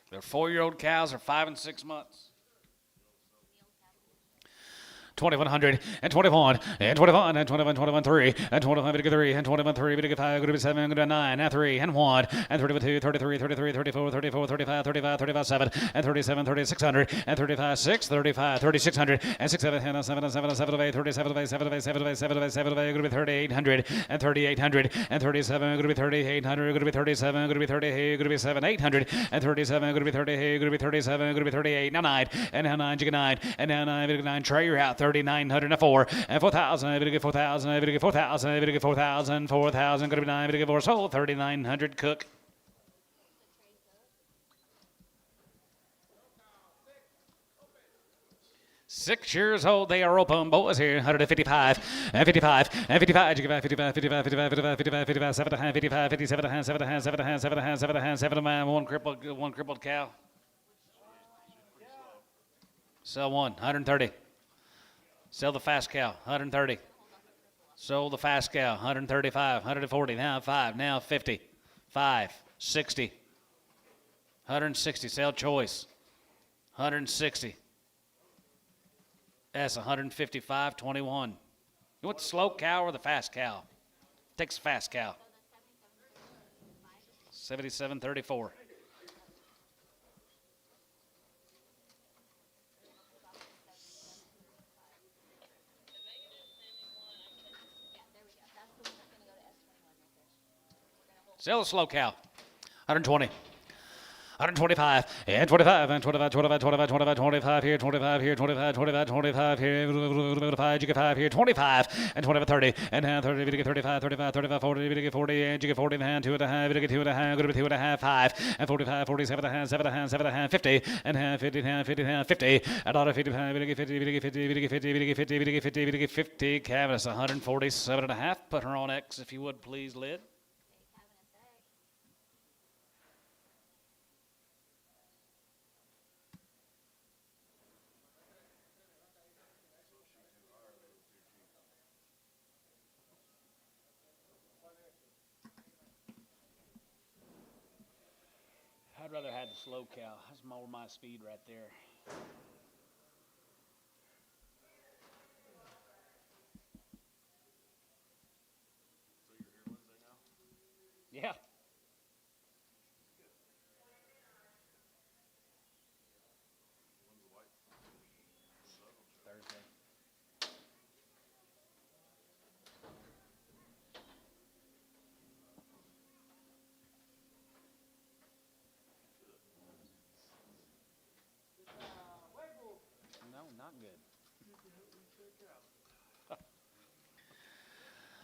S1: Their 4-year-old cows are 5 and 6 months. 2100 and 21 and 21 and 21 21 3 and 21 3 and 21 3 5 7 9 and 3 and 1 and 32 33 33 34 34 35 35 35 7 and 37 3600 and 35 6 35 3600 and 6 7 7 7 7 7 8 37 8 7 8 7 8 7 8 7 8 going to be 3800 and 3800 and 37 going to be 3800 going to be 37 going to be 38 going to be 7800 and 37 going to be 38 going to be 37 going to be 38 now 9 and now 9 chicken 9 and now 9 9 Trey you're out 3904 and 4000 I'm gonna get 4000 I'm gonna get 4000 I'm gonna get 4000 4000 gonna be 9 I'm gonna get 4 sold 3900 cook. Six years old, they are open. Boys here, 155 and 55 and 55. You give out 55, 55, 55, 55, 55, 55, 7 and a half, 55, 57 and a half, 7 and a half, 7 and a half, 7 and a half, 7 and a half, 7 man, one crippled cow. Sell one, 130. Sell the fast cow, 130. Sold the fast cow, 135, 140, now 5, now 50, 5, 60, 160. Sell choice, 160. That's 155, 21. You want the slow cow or the fast cow? Takes the fast cow. 77.34. Sell the slow cow. 120. 125 and 25 and 25, 25, 25, 25, 25 here, 25 here, 25, 25, 25 here, 5, you get 5 here, 25 and 25, 30 and 30, you get 35, 35, 35, 40, you get 40 and you get 40 and 2 and a half, you get 2 and a half, going to be 2 and a half, 5 and 45, 47 and a half, 7 and a half, 7 and a half, 50 and half, 50 and half, 50 and half, 50, a dollar 55, you get 50, you get 50, you get 50, you get 50, you get 50, you get 50, Cavaness 147 and a half. Put her on X if you would, please, Lid. I'd rather have the slow cow. That's more my speed right there.
S4: So you're here Wednesday now?
S1: Yeah.
S4: When's the white?
S1: Thursday. No, not good.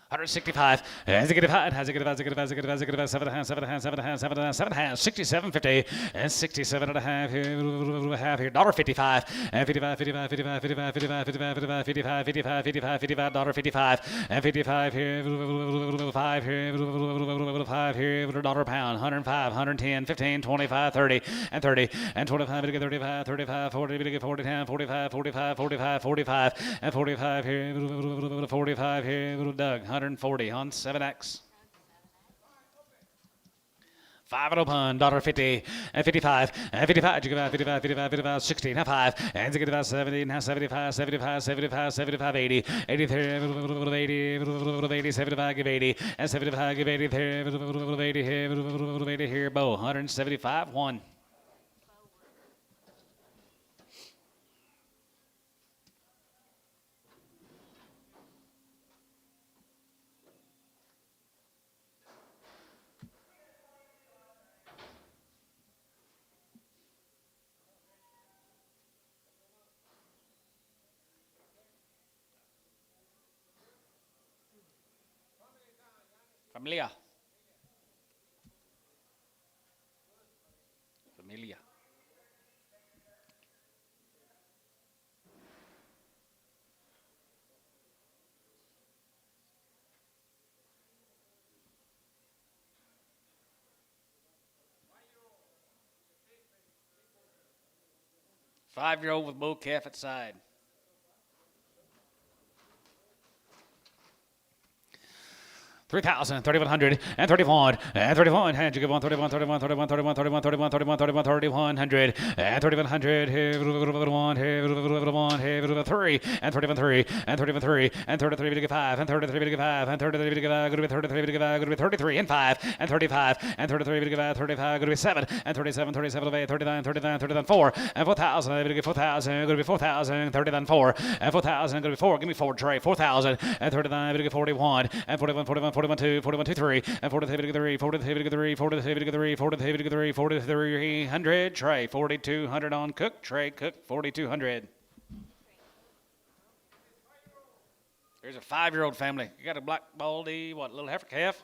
S1: 165. Has it get high? Has it get high? Has it get high? Has it get high? Has it get high? 7 and a half, 7 and a half, 7 and a half, 7 and a half, 7 and a half, 67.50 and 67 and a half here, half here. $1.55 and 55, 55, 55, 55, 55, 55, 55, 55, 55, 55, $1.55 and 55 here, 5 here, 5 here, $1 pound, 105, 110, 15, 25, 30 and 30 and 25, 35, 35, 40, 40, 10, 45, 45, 45, 45 and 45 here, 45 here, Doug. 140 on 7X. 5 and open, $1.50 and 55 and 55. You give out 55, 55, 55, 60 and 5 and you get about 70 and 75, 75, 75, 75, 80, 83, 80, 75, give 80 and 75, give 80, 80 here, 80 here, Bo, 175, 1. Familia. Familia. Five-year-old with bull calf at side. 3,000, 3,100, and 31, and 31, and you give 1, 31, 31, 31, 31, 31, 31, 31, 31, 3,100, and 3,100, here, 1, here, 1, here, 3, and 31-3, and 31-3, and 33-5, and 33-5, and 33-5, going to be 33-5, going to be 33 and 5, and 35, and 33-5, 35, going to be 7, and 37, 37 of 8, 39, 39, 39, 4, and 4,000, going to be 4,000, going to be 4,000, 39, 4, and 4,000, going to be 4, give me 4, Trey, 4,000, and 39, going to be 41, and 41, 41, 41, 2, 41, 2, 3, and 43, 3, 43, 3, 43, 3, 43, 3, 4,300, Trey, 4,200 on Cook, Trey, Cook, 4,200. There's a 5-year-old family. You got a black baldy, what, little heifer calf?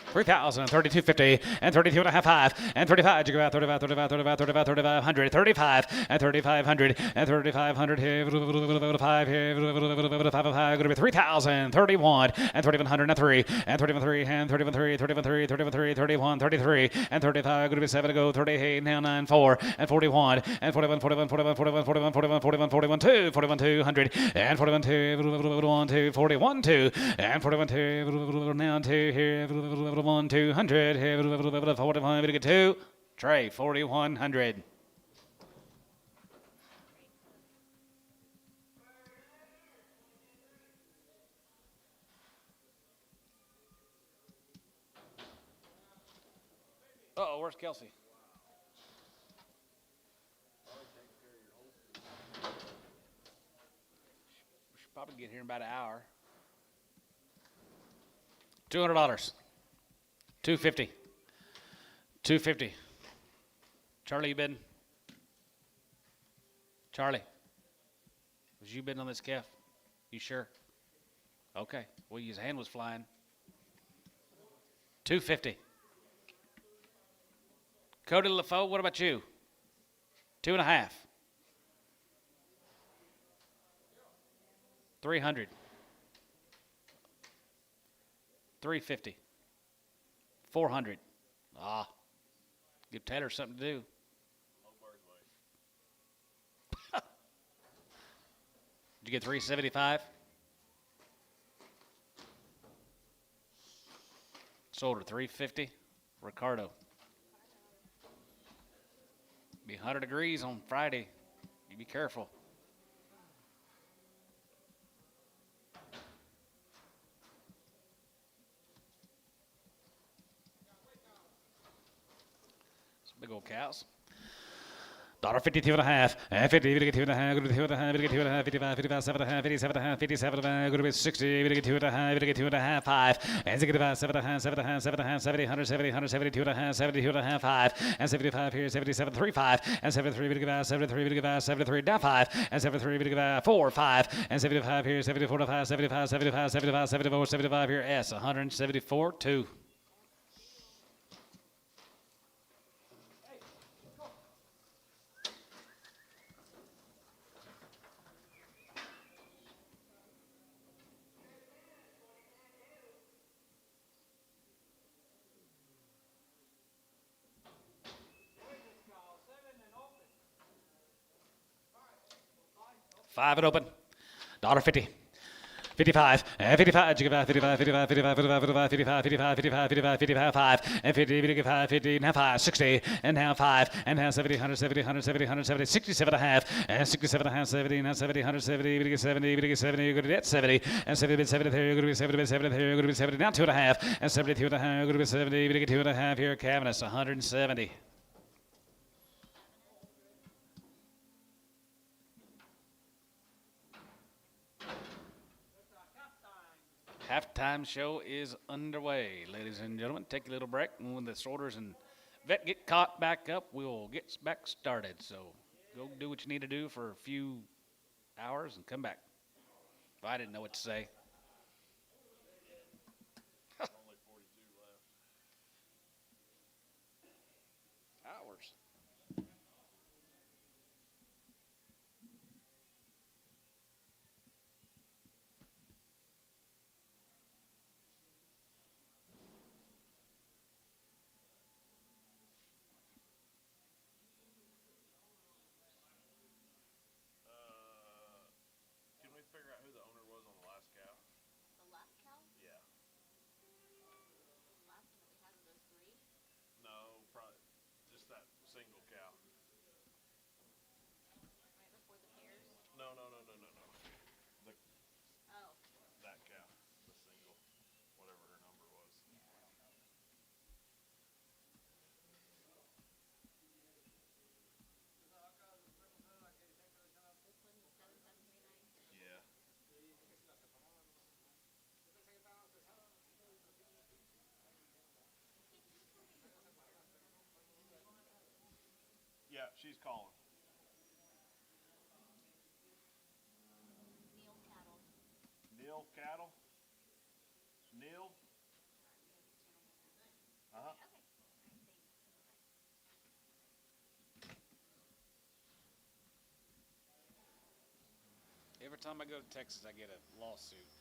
S1: 3,000, 32.50, and 32.5, 5, and 35, you go out 35, 35, 35, 35, 3,500, 35, and 3,500, and 3,500 here, 5 here, 5, going to be 3,000, 31, and 3,100, and 3, and 31, and 31, 31, 31, 33, and 35, going to be 7 to go, 38, now 9, 4, and 41, and 41, 41, 41, 41, 41, 41, 41, 41, 2, 41, 200, and 41, 2, 41, 2, and 41, 2, now 2 here, 1, 200, 45, to get 2, Trey, 4,100. Uh-oh, where's Kelsey? We should probably get here in about an hour. $200. 250. 250. Charlie, you bidding? Charlie, was you bidding on this calf? You sure? Okay. Well, his hand was flying. 250. Cody LaFoe, what about you? 2.5. 300. 350. 400. Give Taylor something to do. Did you get 375? Sold her 350. Ricardo. Be 100 degrees on Friday. You be careful. Big old cows. $52.5, and 50, we get 2.5, go to 2.5, we get 2.5, 55, 57, 57, 57, go to 60, we get 2.5, we get 2.5, 5, and 65, 7.5, 7.5, 7.5, 70, 170, 172.5, 72.5, 5, and 75 here, 77, 3, 5, and 73, we get 73, we get 73, down 5, and 73, we get 4, 5, and 75 here, 74 to 5, 75, 75, 75, 74, 75 here, S, 174, 2. Five and open. $1.50. 55, and 55, 55, 55, 55, 55, 55, 55, 55, 55, 55, 5, and 50, 55, 50, now 5, 60, and now 5, and now 70, 170, 170, 170, 67 and a half, and 67 and a half, 70, now 70, 170, we get 70, we get 70, you're going to get 70, and 70, 70, there, you're going to be 70, 70, there, you're going to be 70, now 2.5, and 72 and a half, you're going to be 70, we get 2.5 here, Cabinets, 170. Halftime show is underway, ladies and gentlemen. Take a little break, and when the sorters and vet get caught back up, we'll get back started. So go do what you need to do for a few hours and come back. I didn't know what to say.
S4: Only 42 left.
S1: Hours.
S4: Can we figure out who the owner was on the last cow? She's calling.
S3: Neil Cattle.
S4: Neil Cattle. Neil. Uh huh.
S3: Okay. All right, thanks.
S1: Every time I go to Texas, I get a lawsuit.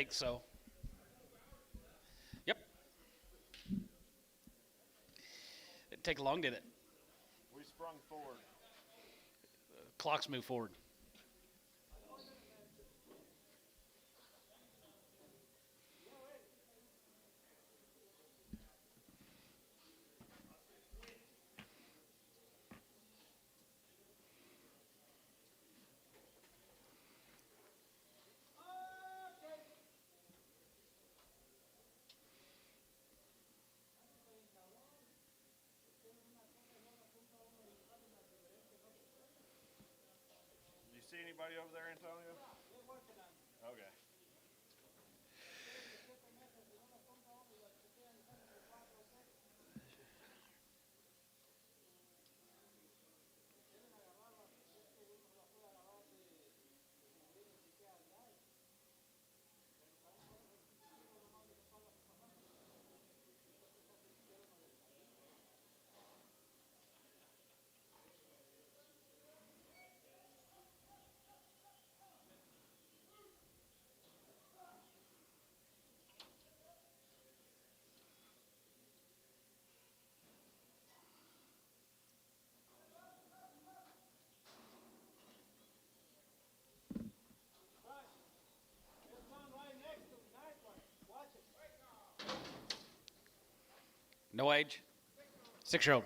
S1: think so. Yep. Didn't take long, did it?
S4: We sprung forward.
S1: Clocks move forward.
S4: You see anybody over there, Antonio? Okay.
S1: No age. 6-year-old.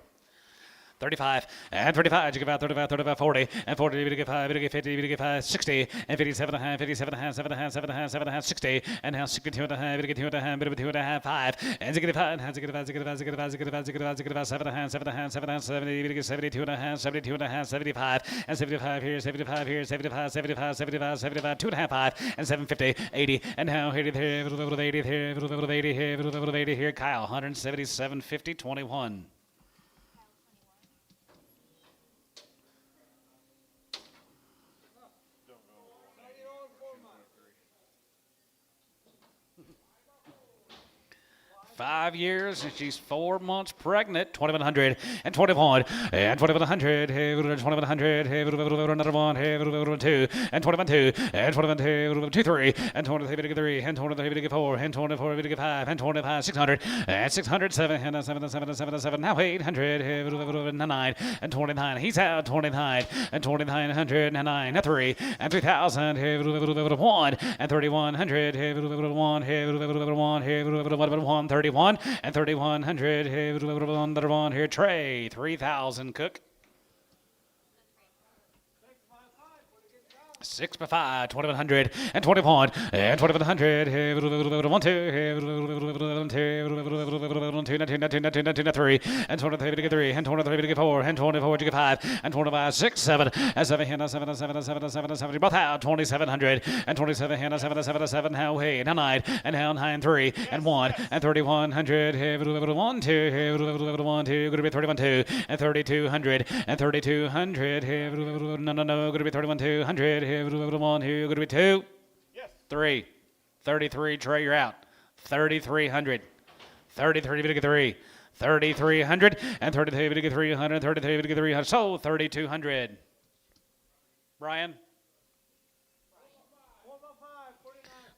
S1: 35 and 35, you give out 35, 35, 40 and 40, you give 5, you give 50, you give 5, 60 and 57 and a half, 57 and a half, 7 and a half, 7 and a half, 7 and a half, 60 and now 62 and a half, you get 2 and a half, bit of 2 and a half, 5 and you get 5, and you get 5, you get 5, you get 5, you get 5, you get 5, you get 5, 7 and a half, 7 and a half, 7 and a half, 70, you get 72 and a half, 72 and a half, 75 and 75 here, 75 here, 75, 75, 75, 75, 2 and a half, 5 and 750, 80 and now 80 here, 80 here, 80 here, 80 here, Kyle 177.50, 21. 5 years and she's 4 months pregnant. 2100 and 21 and 2100. 2100. Another one. 2 and 21 and 21 2 3 and 23 3 and 23 4 and 24 5 and 25 600 and 600 7 and 7 7 7 7 now 800 9 and 29. He's out 29 and 2900 and 9 and 3 and 3000 1 and 3100 1 31 and 3100 here Trey 3000 Cook 6 by 5, 2100 and 21 and 2100 1 2 3 and 23 3 and 23 4 and 24 5 and 25 6 7 and 7 and 7 7 7 7 7 both out 2700 and 27 and 7 7 7 now 8 and 9 and now 9 3 and 1 and 3100 1 2 1 2 going to be 31 2 and 3200 and 3200 no going to be 31 200 1 2 going to be 2
S4: Yes.
S1: 3 33 Trey you're out 3300 33 3 3300 and 33 300 33 300 so 3200 Brian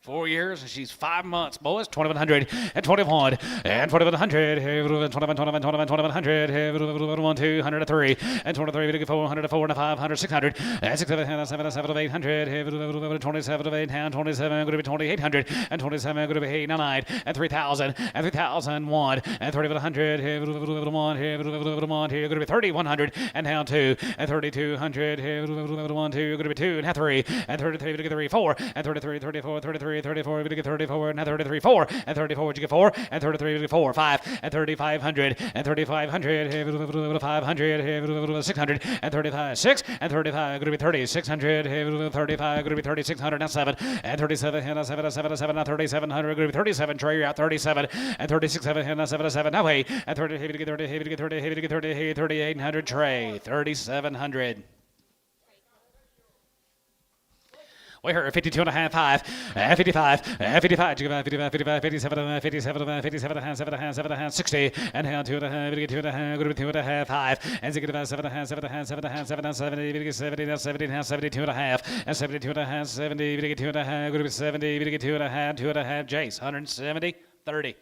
S1: 4 years and she's 5 months, boys. 2100 and 21 and 2100 21 21 2100 1 203 and 23 400 4 and 500 600 and 6 7 7 7 800 27 8 and 27 going to be 2800 and 27 going to be 8 9 and 3000 and 3001 and 3100 1 here going to be 3100 and now 2 and 3200 1 2 going to be 2 and now 3 and 33 4 and 33 34 33 34 we get 34 and 33 4 and 34 you get 4 and 33 4 5 and 3500 and 3500 500 600 and 35 6 and 35 going to be 3600 35 going to be 3600 now 7 and 37 and 7 7 7 now 3700 going to be 37 Trey you're out 37 and 36 7 and 7 7 now 8 and 30 to get 30 to get 30 to get 30 3800 Trey 3700 We heard 52 and a half, 5, 55, 55, 55, 55, 57, 57, 57 and a half, 7 and a half, 7 and a half, 60, and down 2 and a half, 2 and a half, 2 and a half, 5, and 65, 7 and a half, 7 and a half, 7 and a half, 7 and 70, 70, 70 and a half, 72 and a half, and 72 and a half, 70, 2 and a half, 70, 2 and a half, 2 and a half, Jace, 170, 30.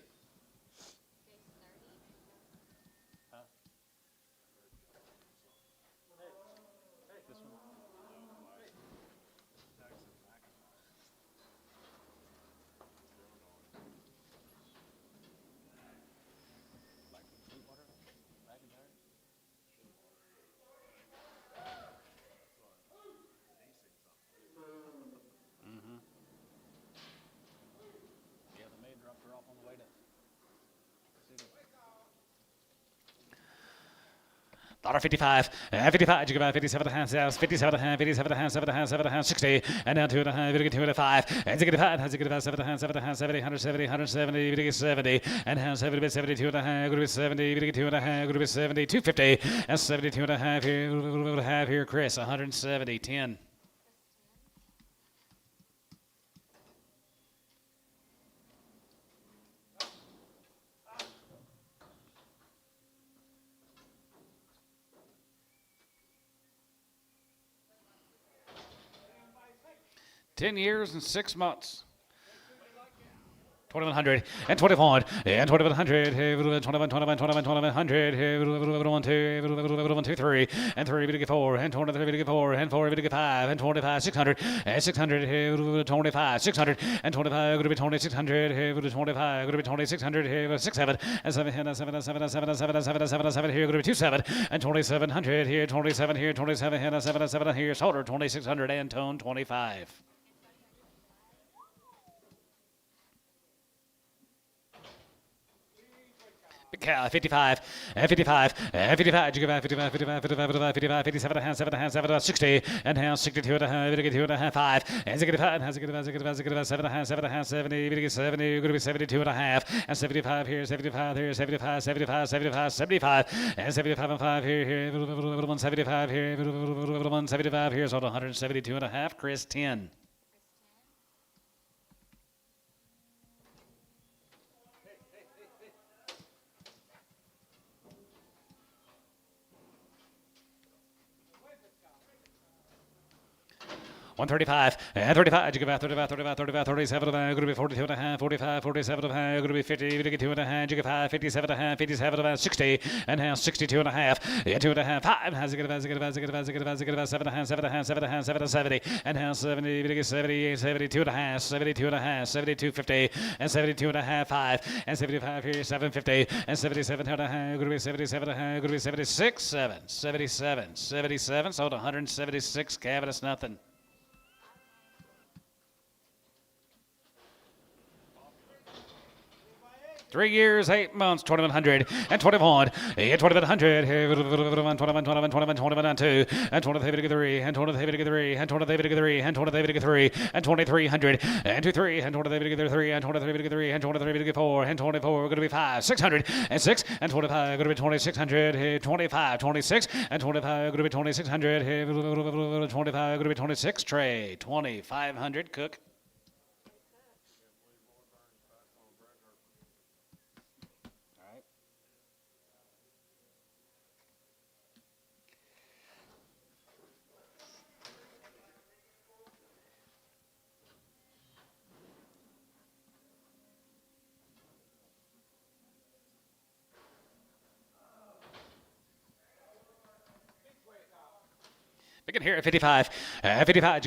S1: $55, 55, 57 and a half, 57 and a half, 57 and a half, 7 and a half, 7 and a half, 60, and down 2 and a half, 2 and a 5, and 65, 7 and a half, 7 and a half, 70, 170, 170, 70, and half 70, 72 and a half, 70, 2 and a half, 70, 250, and 72 and a half here, Chris, 170, 10. $10 years and 6 months. 2100 and 21 and 2100 21 1 2 3 and 3 4 and 23 4 and 4 5 and 25 600 and 600 25 600 and 25 going to be 2600 25 going to be 2600 6 7 and 7 7 7 7 7 7 7 7 here going to be 27 and 2700 here 27 here 27 and 7 7 here shoulder 2600 and tone 25. Cow, 55, 55, 55, 55, 55, 55, 55, 57 and a half, 7 and a half, 7 and a half, 60, and half, 62 and a half, 2 and a half, 5, and 65, and 7 and a half, 7 and a half, 70, 70, going to be 72 and a half, and 75 here, 75 here, 75, 75, 75, 75, and 75 and 5 here, 175 here, 175 here, so 172 and a half, Chris 10. 135, and 35, 35, 35, 35, 37, going to be 42 and a half, 45, 47 and a half, going to be 50, 52 and a half, 57 and a half, 57 and a half, 60, and half, 62 and a half, 2 and a half, 5, has a good, 7 and a half, 7 and a half, 7 and a half, 7 and a half, 7 and 70, and half, 70, 70, 72 and a half, 72 and a half, 72, 50, and 72 and a half, 5, and 75 here, 750, and 77 and a half, going to be 77 and a half, going to be 76, 7, 77, 77, so 176, Cavaniss, nothing. 3 years, 8 months, 2100 and 21, and 2100, 21, 21, 21, 21, 21, and 2, and 23, and 23, and 23, and 23, and 2300, and 23, and 23, and 23, and 24, and 24, going to be 5, 600, and 6, and 25, going to be 2600, 25, 26, and 25, going to be 2600, 25, going to be 26, Trey, 2500, Cook. We can hear it, 55, 55, 55,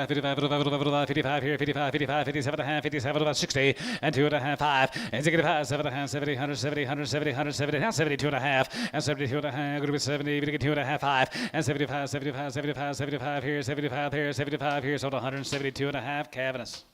S1: 55, 55, 55 here, 55, 55, 57 and a half, 57, about 60, and 2 and a half, 5, and 65, 7 and a half, 70, 170, 170, 170, now 72 and a half, and 72 and a half, going to be 70, 2 and a half, 5, and 75, 75, 75, 75 here, 75 here, 75 here, so 172 and a half, Cavaniss.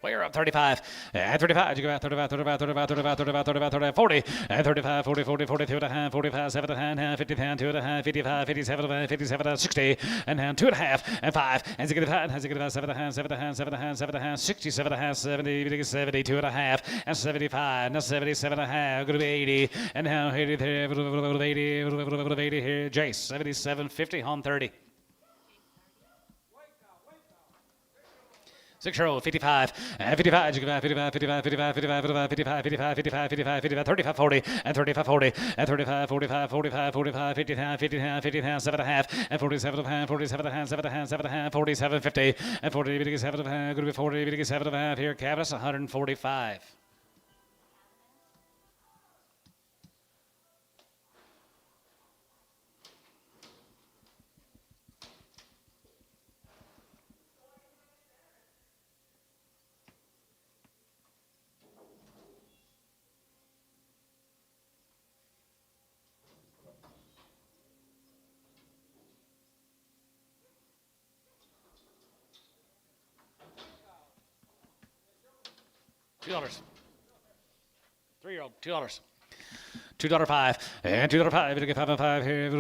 S1: Well, you're up 35. And 35. You go out 35, 35, 35, 35, 35, 35, 35, 40. And 35, 40, 40, 42 and a half, 45, 7 and a half, 50 pound, 2 and a half, 55, 57 and a half, 57, 60, and now 2 and a half, and 5, and 65, and 65, 7 and a half, 7 and a half, 7 and a half, 7 and a half, 67 and a half, 70, 72 and a half, and 75, now 77 and a half, going to be 80, and now 83, 80 here, Jace, 77, 50 on 30. 6-year-old, 55, and 55, 55, 55, 55, 55, 55, 55, 55, 55, 55, 55, 35, 40, and 35, 40, and 35, 45, 45, 45, 59, 59, 59, 7 and a half, and 47 and a half, 47 and a half, 7 and a half, 7 and a half, 47, 50, and 40, 7 and a half, going to be 40, 7 and a half here, Cavus, 145. $2. 3-year-old, $2. $2.05 and $2.05. We get 5 and 5 here.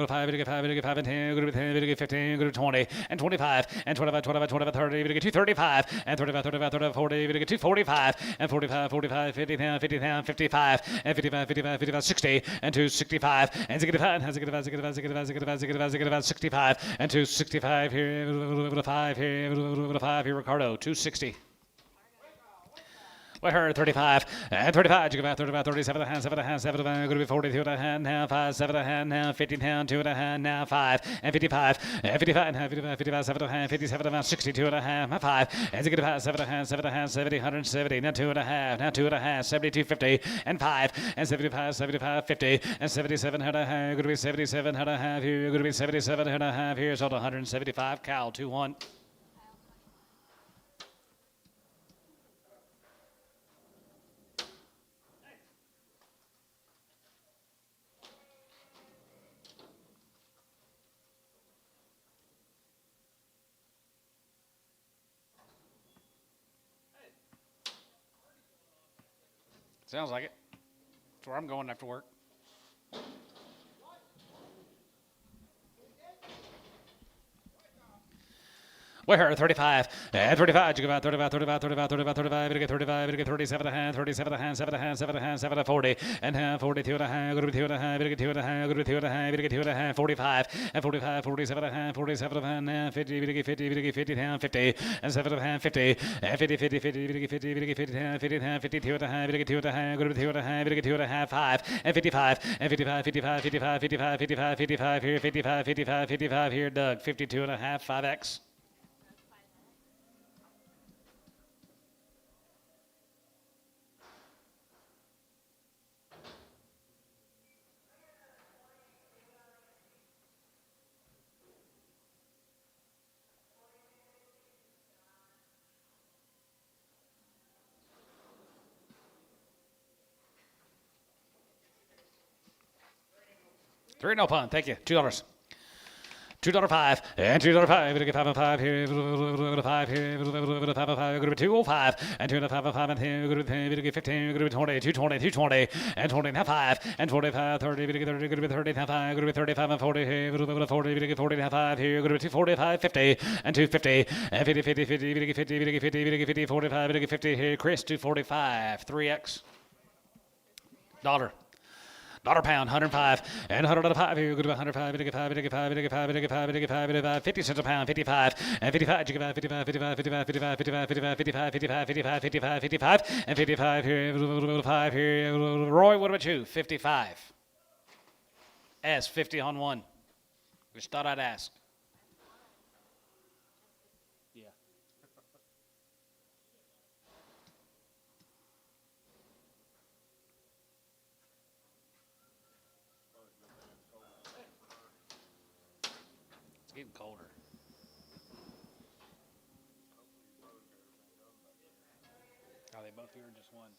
S1: 5. We get 5. We get 5 and 10. Go to 10. We get 15. Go to 20 and 25 and 25, 25, 25, 30. We get 235 and 35, 35, 35, 40. We get 245 and 45, 45, 50 down, 50 down, 55 and 55, 55, 55, 60 and 265 and 65 and 65, 65, 65, 65, 65, 65, 65 and 265 here. 5 here. 5 here. Ricardo 260. We heard 35 and 35. You go back 35, 37 and a half, 7 and a half, 7 and a half, going to be 42 and a half, now 5, 7 and a half, now 50 down, 2 and a half, now 5 and 55 and 55 and a half, 55, 55, 7 and a half, 57 and a half, 62 and a half, 5 and 65, 7 and a half, 7 and a half, 70, 170, now 2 and a half, now 2 and a half, 72, 50 and 5 and 75, 75, 50 and 77 and a half, going to be 77 and a half here, going to be 77 and a half here, so 175. Cal 2-1. Sounds like it. That's where I'm going after work. We heard 35 and 35. You go about 35, 35, 35, 35, 35. We get 35. We get 37 and a half, 37 and a half, 7 and a half, 7 and a half, 7 and 40 and a half, 42 and a half. Go to 2 and a half. We get 2 and a half. Go to 2 and a half. We get 2 and a half. 45 and 45, 47 and a half, 47 and a half, 50. We get 50. We get 50 down, 50 and 7 and a half, 50 and 50, 50, 50. We get 50. We get 50 down, 50 down, 52 and a half. We get 2 and a half. Go to 2 and a half. We get 2 and a half, 5 and 55 and 55, 55, 55, 55, 55, 55 here, 55, 55, 55 here. Doug 52 and a half, 5X. Three no pun. Thank you. $2. $2.05 and $2.05. We get 5 and 5 here. 5 here. 5 and 5. Go to 205 and 2 and 5 and 5 and 10. Go to 10. We get 15. Go to 20. 220. 220 and 20 and 5 and 25. 30. We get 30. Go to 30 and 5. Go to 35 and 40 here. Go to 40. We get 40 and 5 here. Go to 245. 50 and 250 and 50. 50. 50. We get 50. We get 50. We get 50. 45. We get 50 here. Chris 245. 3X. Dollar. $1 pound, 105 and 105 here. Go to 105. We get 5. We get 5. We get 5. We get 5. We get 5. We get 5. 50 cents a pound. 55 and 55. You get 5. 55. 55. 55. 55. 55. 55. 55. 55. 55. 55 and 55 here. 5 here. Roy, what about you? 55. S 50 on 1. Just thought I'd ask. Yeah. It's getting colder. Are they both here or just one?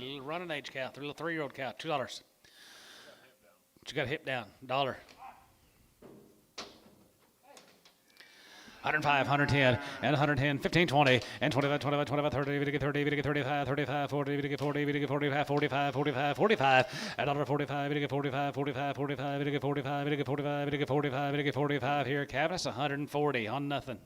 S1: little running age cow, the little 3-year-old cow, $2. She got hip down, $1. 105, 110, and 110, 15, 20, and 25, 25, 25, 30, 30, 30, 35, 35, 40, 40, 45, 45, 45, 45, and $1.45, 45, 45, 45, 45, 45, 45, 45 here. Cabinets, 140 on nothing.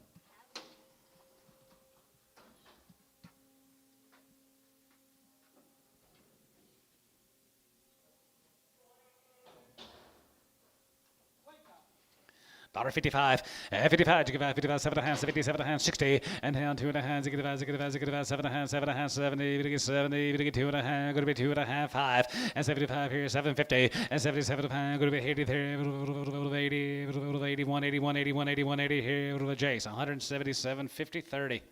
S1: $1.55, 55, 55, 7 and a half, 77 and a half, 60, and down 2 and a half, 7 and a half, 7 and a half, 70, 70, 2 and a half, going to be 2 and a half, 5, and 75 here, 750, and 77 going to be 80 there, 80, 81, 81, 81, 81, 80 here, Jace, 177, 50, 30.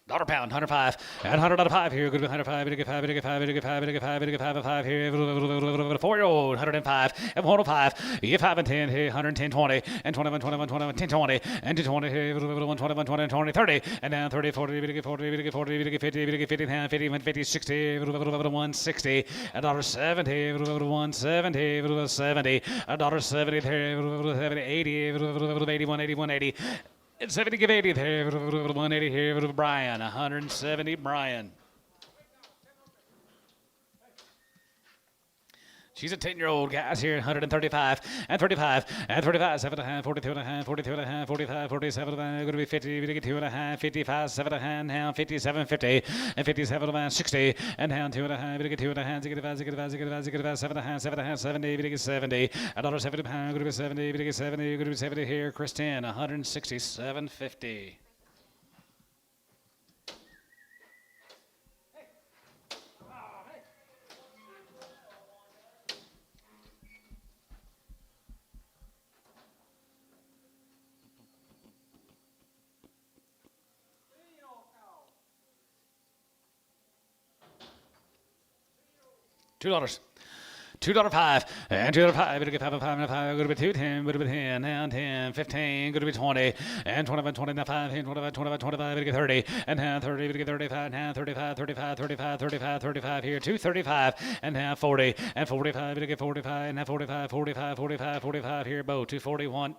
S1: Dollar pound, 105, and $100 here. Good 105, 5 here. 4-year-old, 105, and 105. You get 5 and 10 here, 110, 20, and 21, 21, 21, 10, 20, and 20 here, 21, 20, 20, 30, and down 30, 40, 40, 40, 40, 50, 50, 50, 50, 60, 160, $1.70, 170, 70, $1.70 there, 80, 81, 81, 80. It's 70, give 80 there, 180 here, Brian, 170, Brian. She's a 10-year-old, guys, here, 135, and 35, and 35, 7 and a half, 42 and a half, 42 and a half, 45, 47 and a half, going to be 50, 2 and a half, 55, 7 and a half, now 57, 50, and 57 and a half, 60, and down 2 and a half, 2 and a half, 7 and a half, 7 and a half, 70, 70, $1.70 pound, going to be 70, 70, going to be 70 here, Kristen, 167.50. $2. $2.05, and $2.05, going to get 5 and 5 and 5, going to be 210, going to be 10, now 10, 15, going to be 20, and 25, 25, 25, 25, 25, going to get 30, and now 30, going to get 35, now 35, 35, 35, 35, 35 here, 235, and now 40, and 45, going to get 45, and now 45, 45, 45, 45 here, Bo, 241.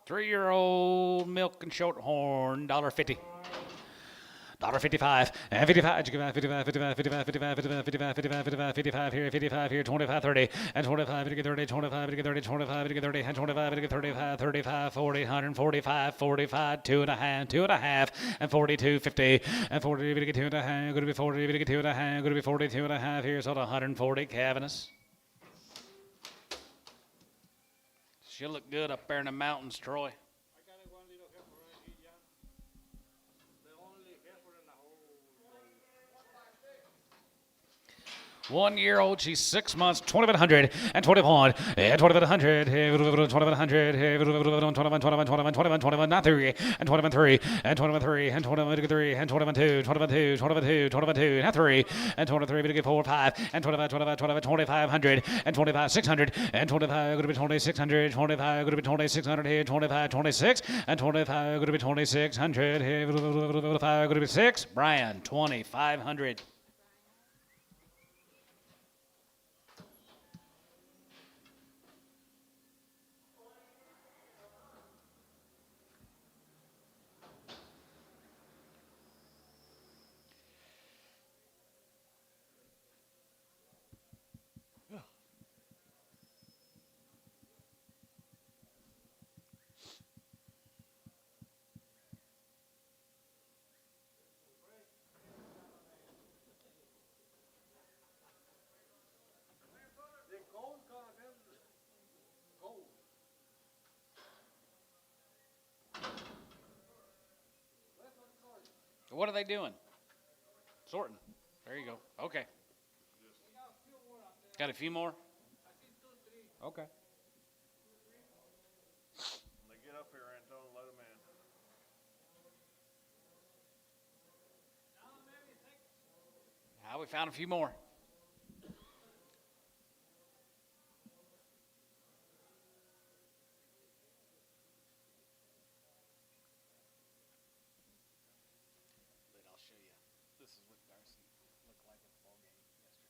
S1: Three-year-old milk and short horn, $1.50. $1.55, and 55, 55, 55, 55, 55, 55, 55, 55, 55 here, 55 here, 25, 30, and 25, 30, 25, 30, 25, 30, and 25, 35, 35, 40, 145, 45, 2 and a half, and 42, 50, and 40, 2 and a half, going to be 40, 2 and a half, going to be 42 and a half here, so 140, Cavanis. She'll look good up there in the mountains, Troy.
S2: I got one little heifer right here, John. The only heifer in the whole day.
S1: 1-year-old, she's 6 months, 2,100, and 21, and 2,100, 2,100, 21, not 3, and 21, 3, and 21, 3, and 21, 3, and 21, 2, 21, 2, 21, 2, 21, 2, not 3, and 23, 4, 5, and 25, 25, 25, 2,500, and 25, 600, and 25, going to be 2,600, 25, going to be 2,600 here, 25, 26, and 25, going to be 2,600 here, 25, going to be 6, Brian, 2,500. What are they doing? Sorting. There you go. Okay. Got a few more? Okay.
S4: When they get up here, Antonio, let them in.
S1: We found a few more. I'll show you. This is what Darcy looked like at the ball game yesterday.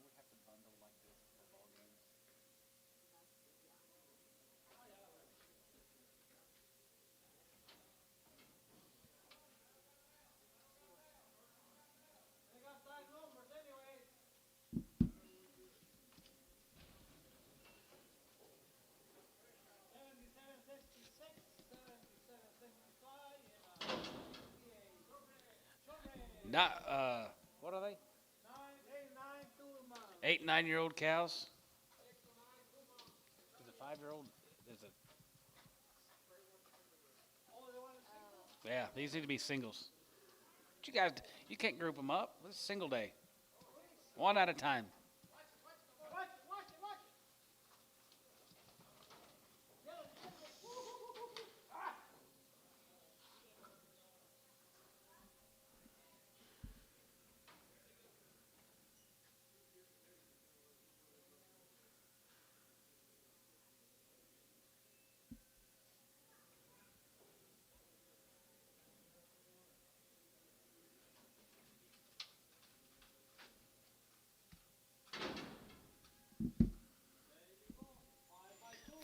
S1: We have to bundle like this for ball games. Not, what are they? 8, 9-year-old cows. Is it 5-year-old? Is it? Yeah, these need to be singles. But you guys, you can't group them up. This is single day. One at a time.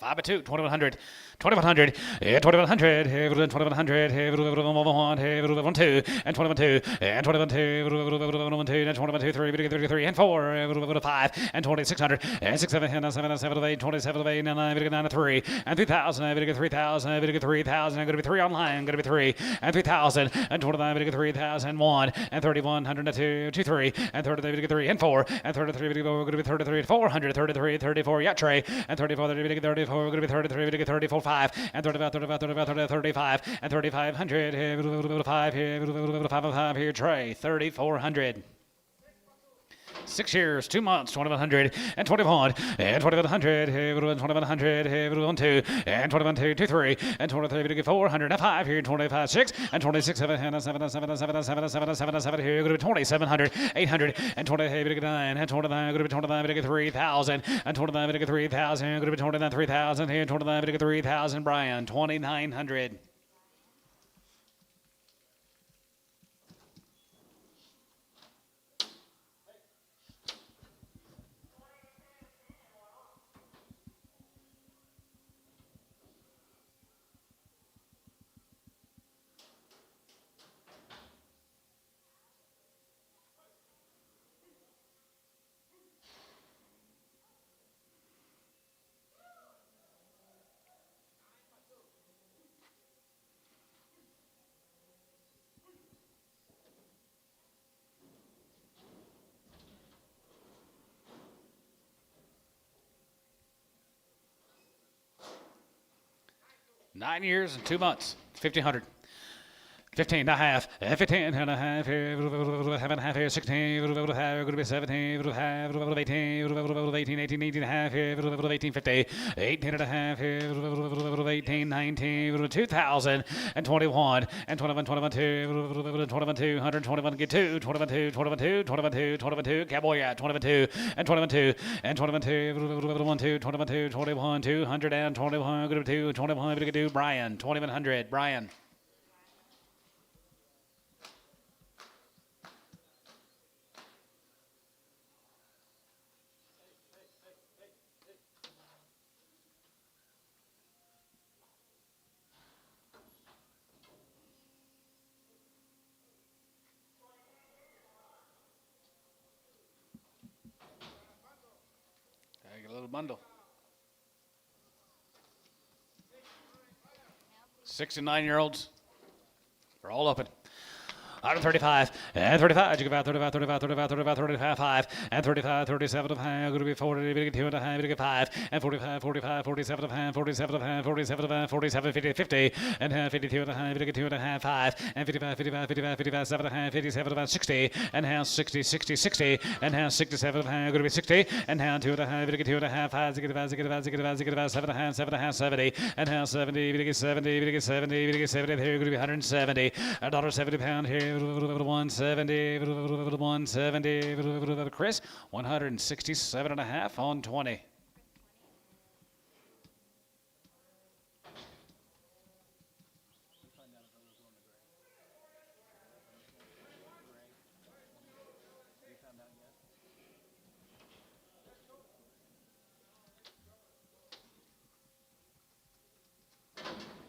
S1: Five by two, 2100, 2100, 2100, 2100, 21 2, and 21 2, and 21 2, 21 2, and 21 3, 33, and 4, 5, and 2600, and 6 7, and 7 7 8, 27 8, and 9 3, and 3000, and 3000, and 3000, and going to be 3 online, going to be 3, and 3000, and 29, 3000, 1, and 3100, and 2, 3, and 30, 3, and 4, and 33, going to be 33, 400, 33, 34, yeah, Trey, and 34, 34, we're going to be 33, 34, 5, and 35, 35, 35, 35, and 3500, 5 here, 5 here, Trey, 3400. 6 years, 2 months, 2100, and 21, and 2100, 2100, 2, and 21 2, 2 3, and 23, 400, and 5 here, 25 6, and 26 7, and 7 7 7 7 7 7 7 here, going to be 2700, 800, and 29, and 29, going to be 29, 3000, and 29, 3000, going to be 29, 3000 here, 29, 3000, Brian, 2900. Nine years and 2 months, 1,500. 15 and a half, 15 and a half here, 7 and a half here, 16, going to be 17, 18, 18, 18 and a half here, 18, 50, 18 and a half here, 18, 19, 2000, and 21, and 21, 21, 2, 21, 200, 21, get 2, 21, 2, 21, 2, 21, 2, 21, 2, Cowboy, yeah, 21, 2, and 21, 2, and 21, 2, 21, 2, 21, 2, 21, 200, and 21, going to be 2, 21, going to do Brian, 2100, Brian. I get a little bundle. 6 and 9-year-olds are all open. 135 and 35. You go about 35, 35, 35, 35, 35, 5 and 35, 37 of hand. Going to be 40, big 2 and a half, big 5 and 45, 45, 47 of hand, 47 of hand, 47 of hand, 47, 50, 50 and 52 and a half, big 2 and a half, 5 and 55, 55, 55, 55, 7 and a half, 57 of hand, 60 and hand, 60, 60, 60 and hand, 67 of hand. Going to be 60 and hand, 2 and a half, big 2 and a half, 5, 7 and a half, 7 and a half, 70 and hand, 70, big 70, big 70, big 70. Here going to be 170, £170 here. 170, 170, Chris, 167 and a half on 20.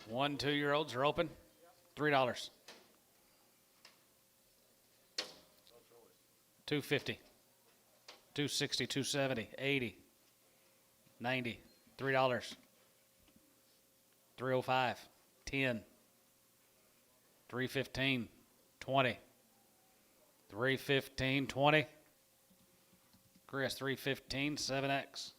S1: One 2-year-olds are open, $3. 250, 260, 270, 80, 90, $3, 305, 10, 315, 20, 315, 20. Chris, 315, 7X.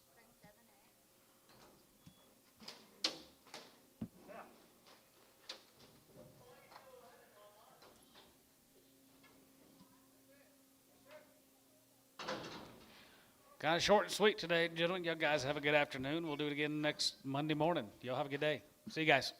S1: Kind of short and sweet today, gentlemen. You guys have a good afternoon. We'll do it again next Monday morning. Y'all have a good day. See you guys.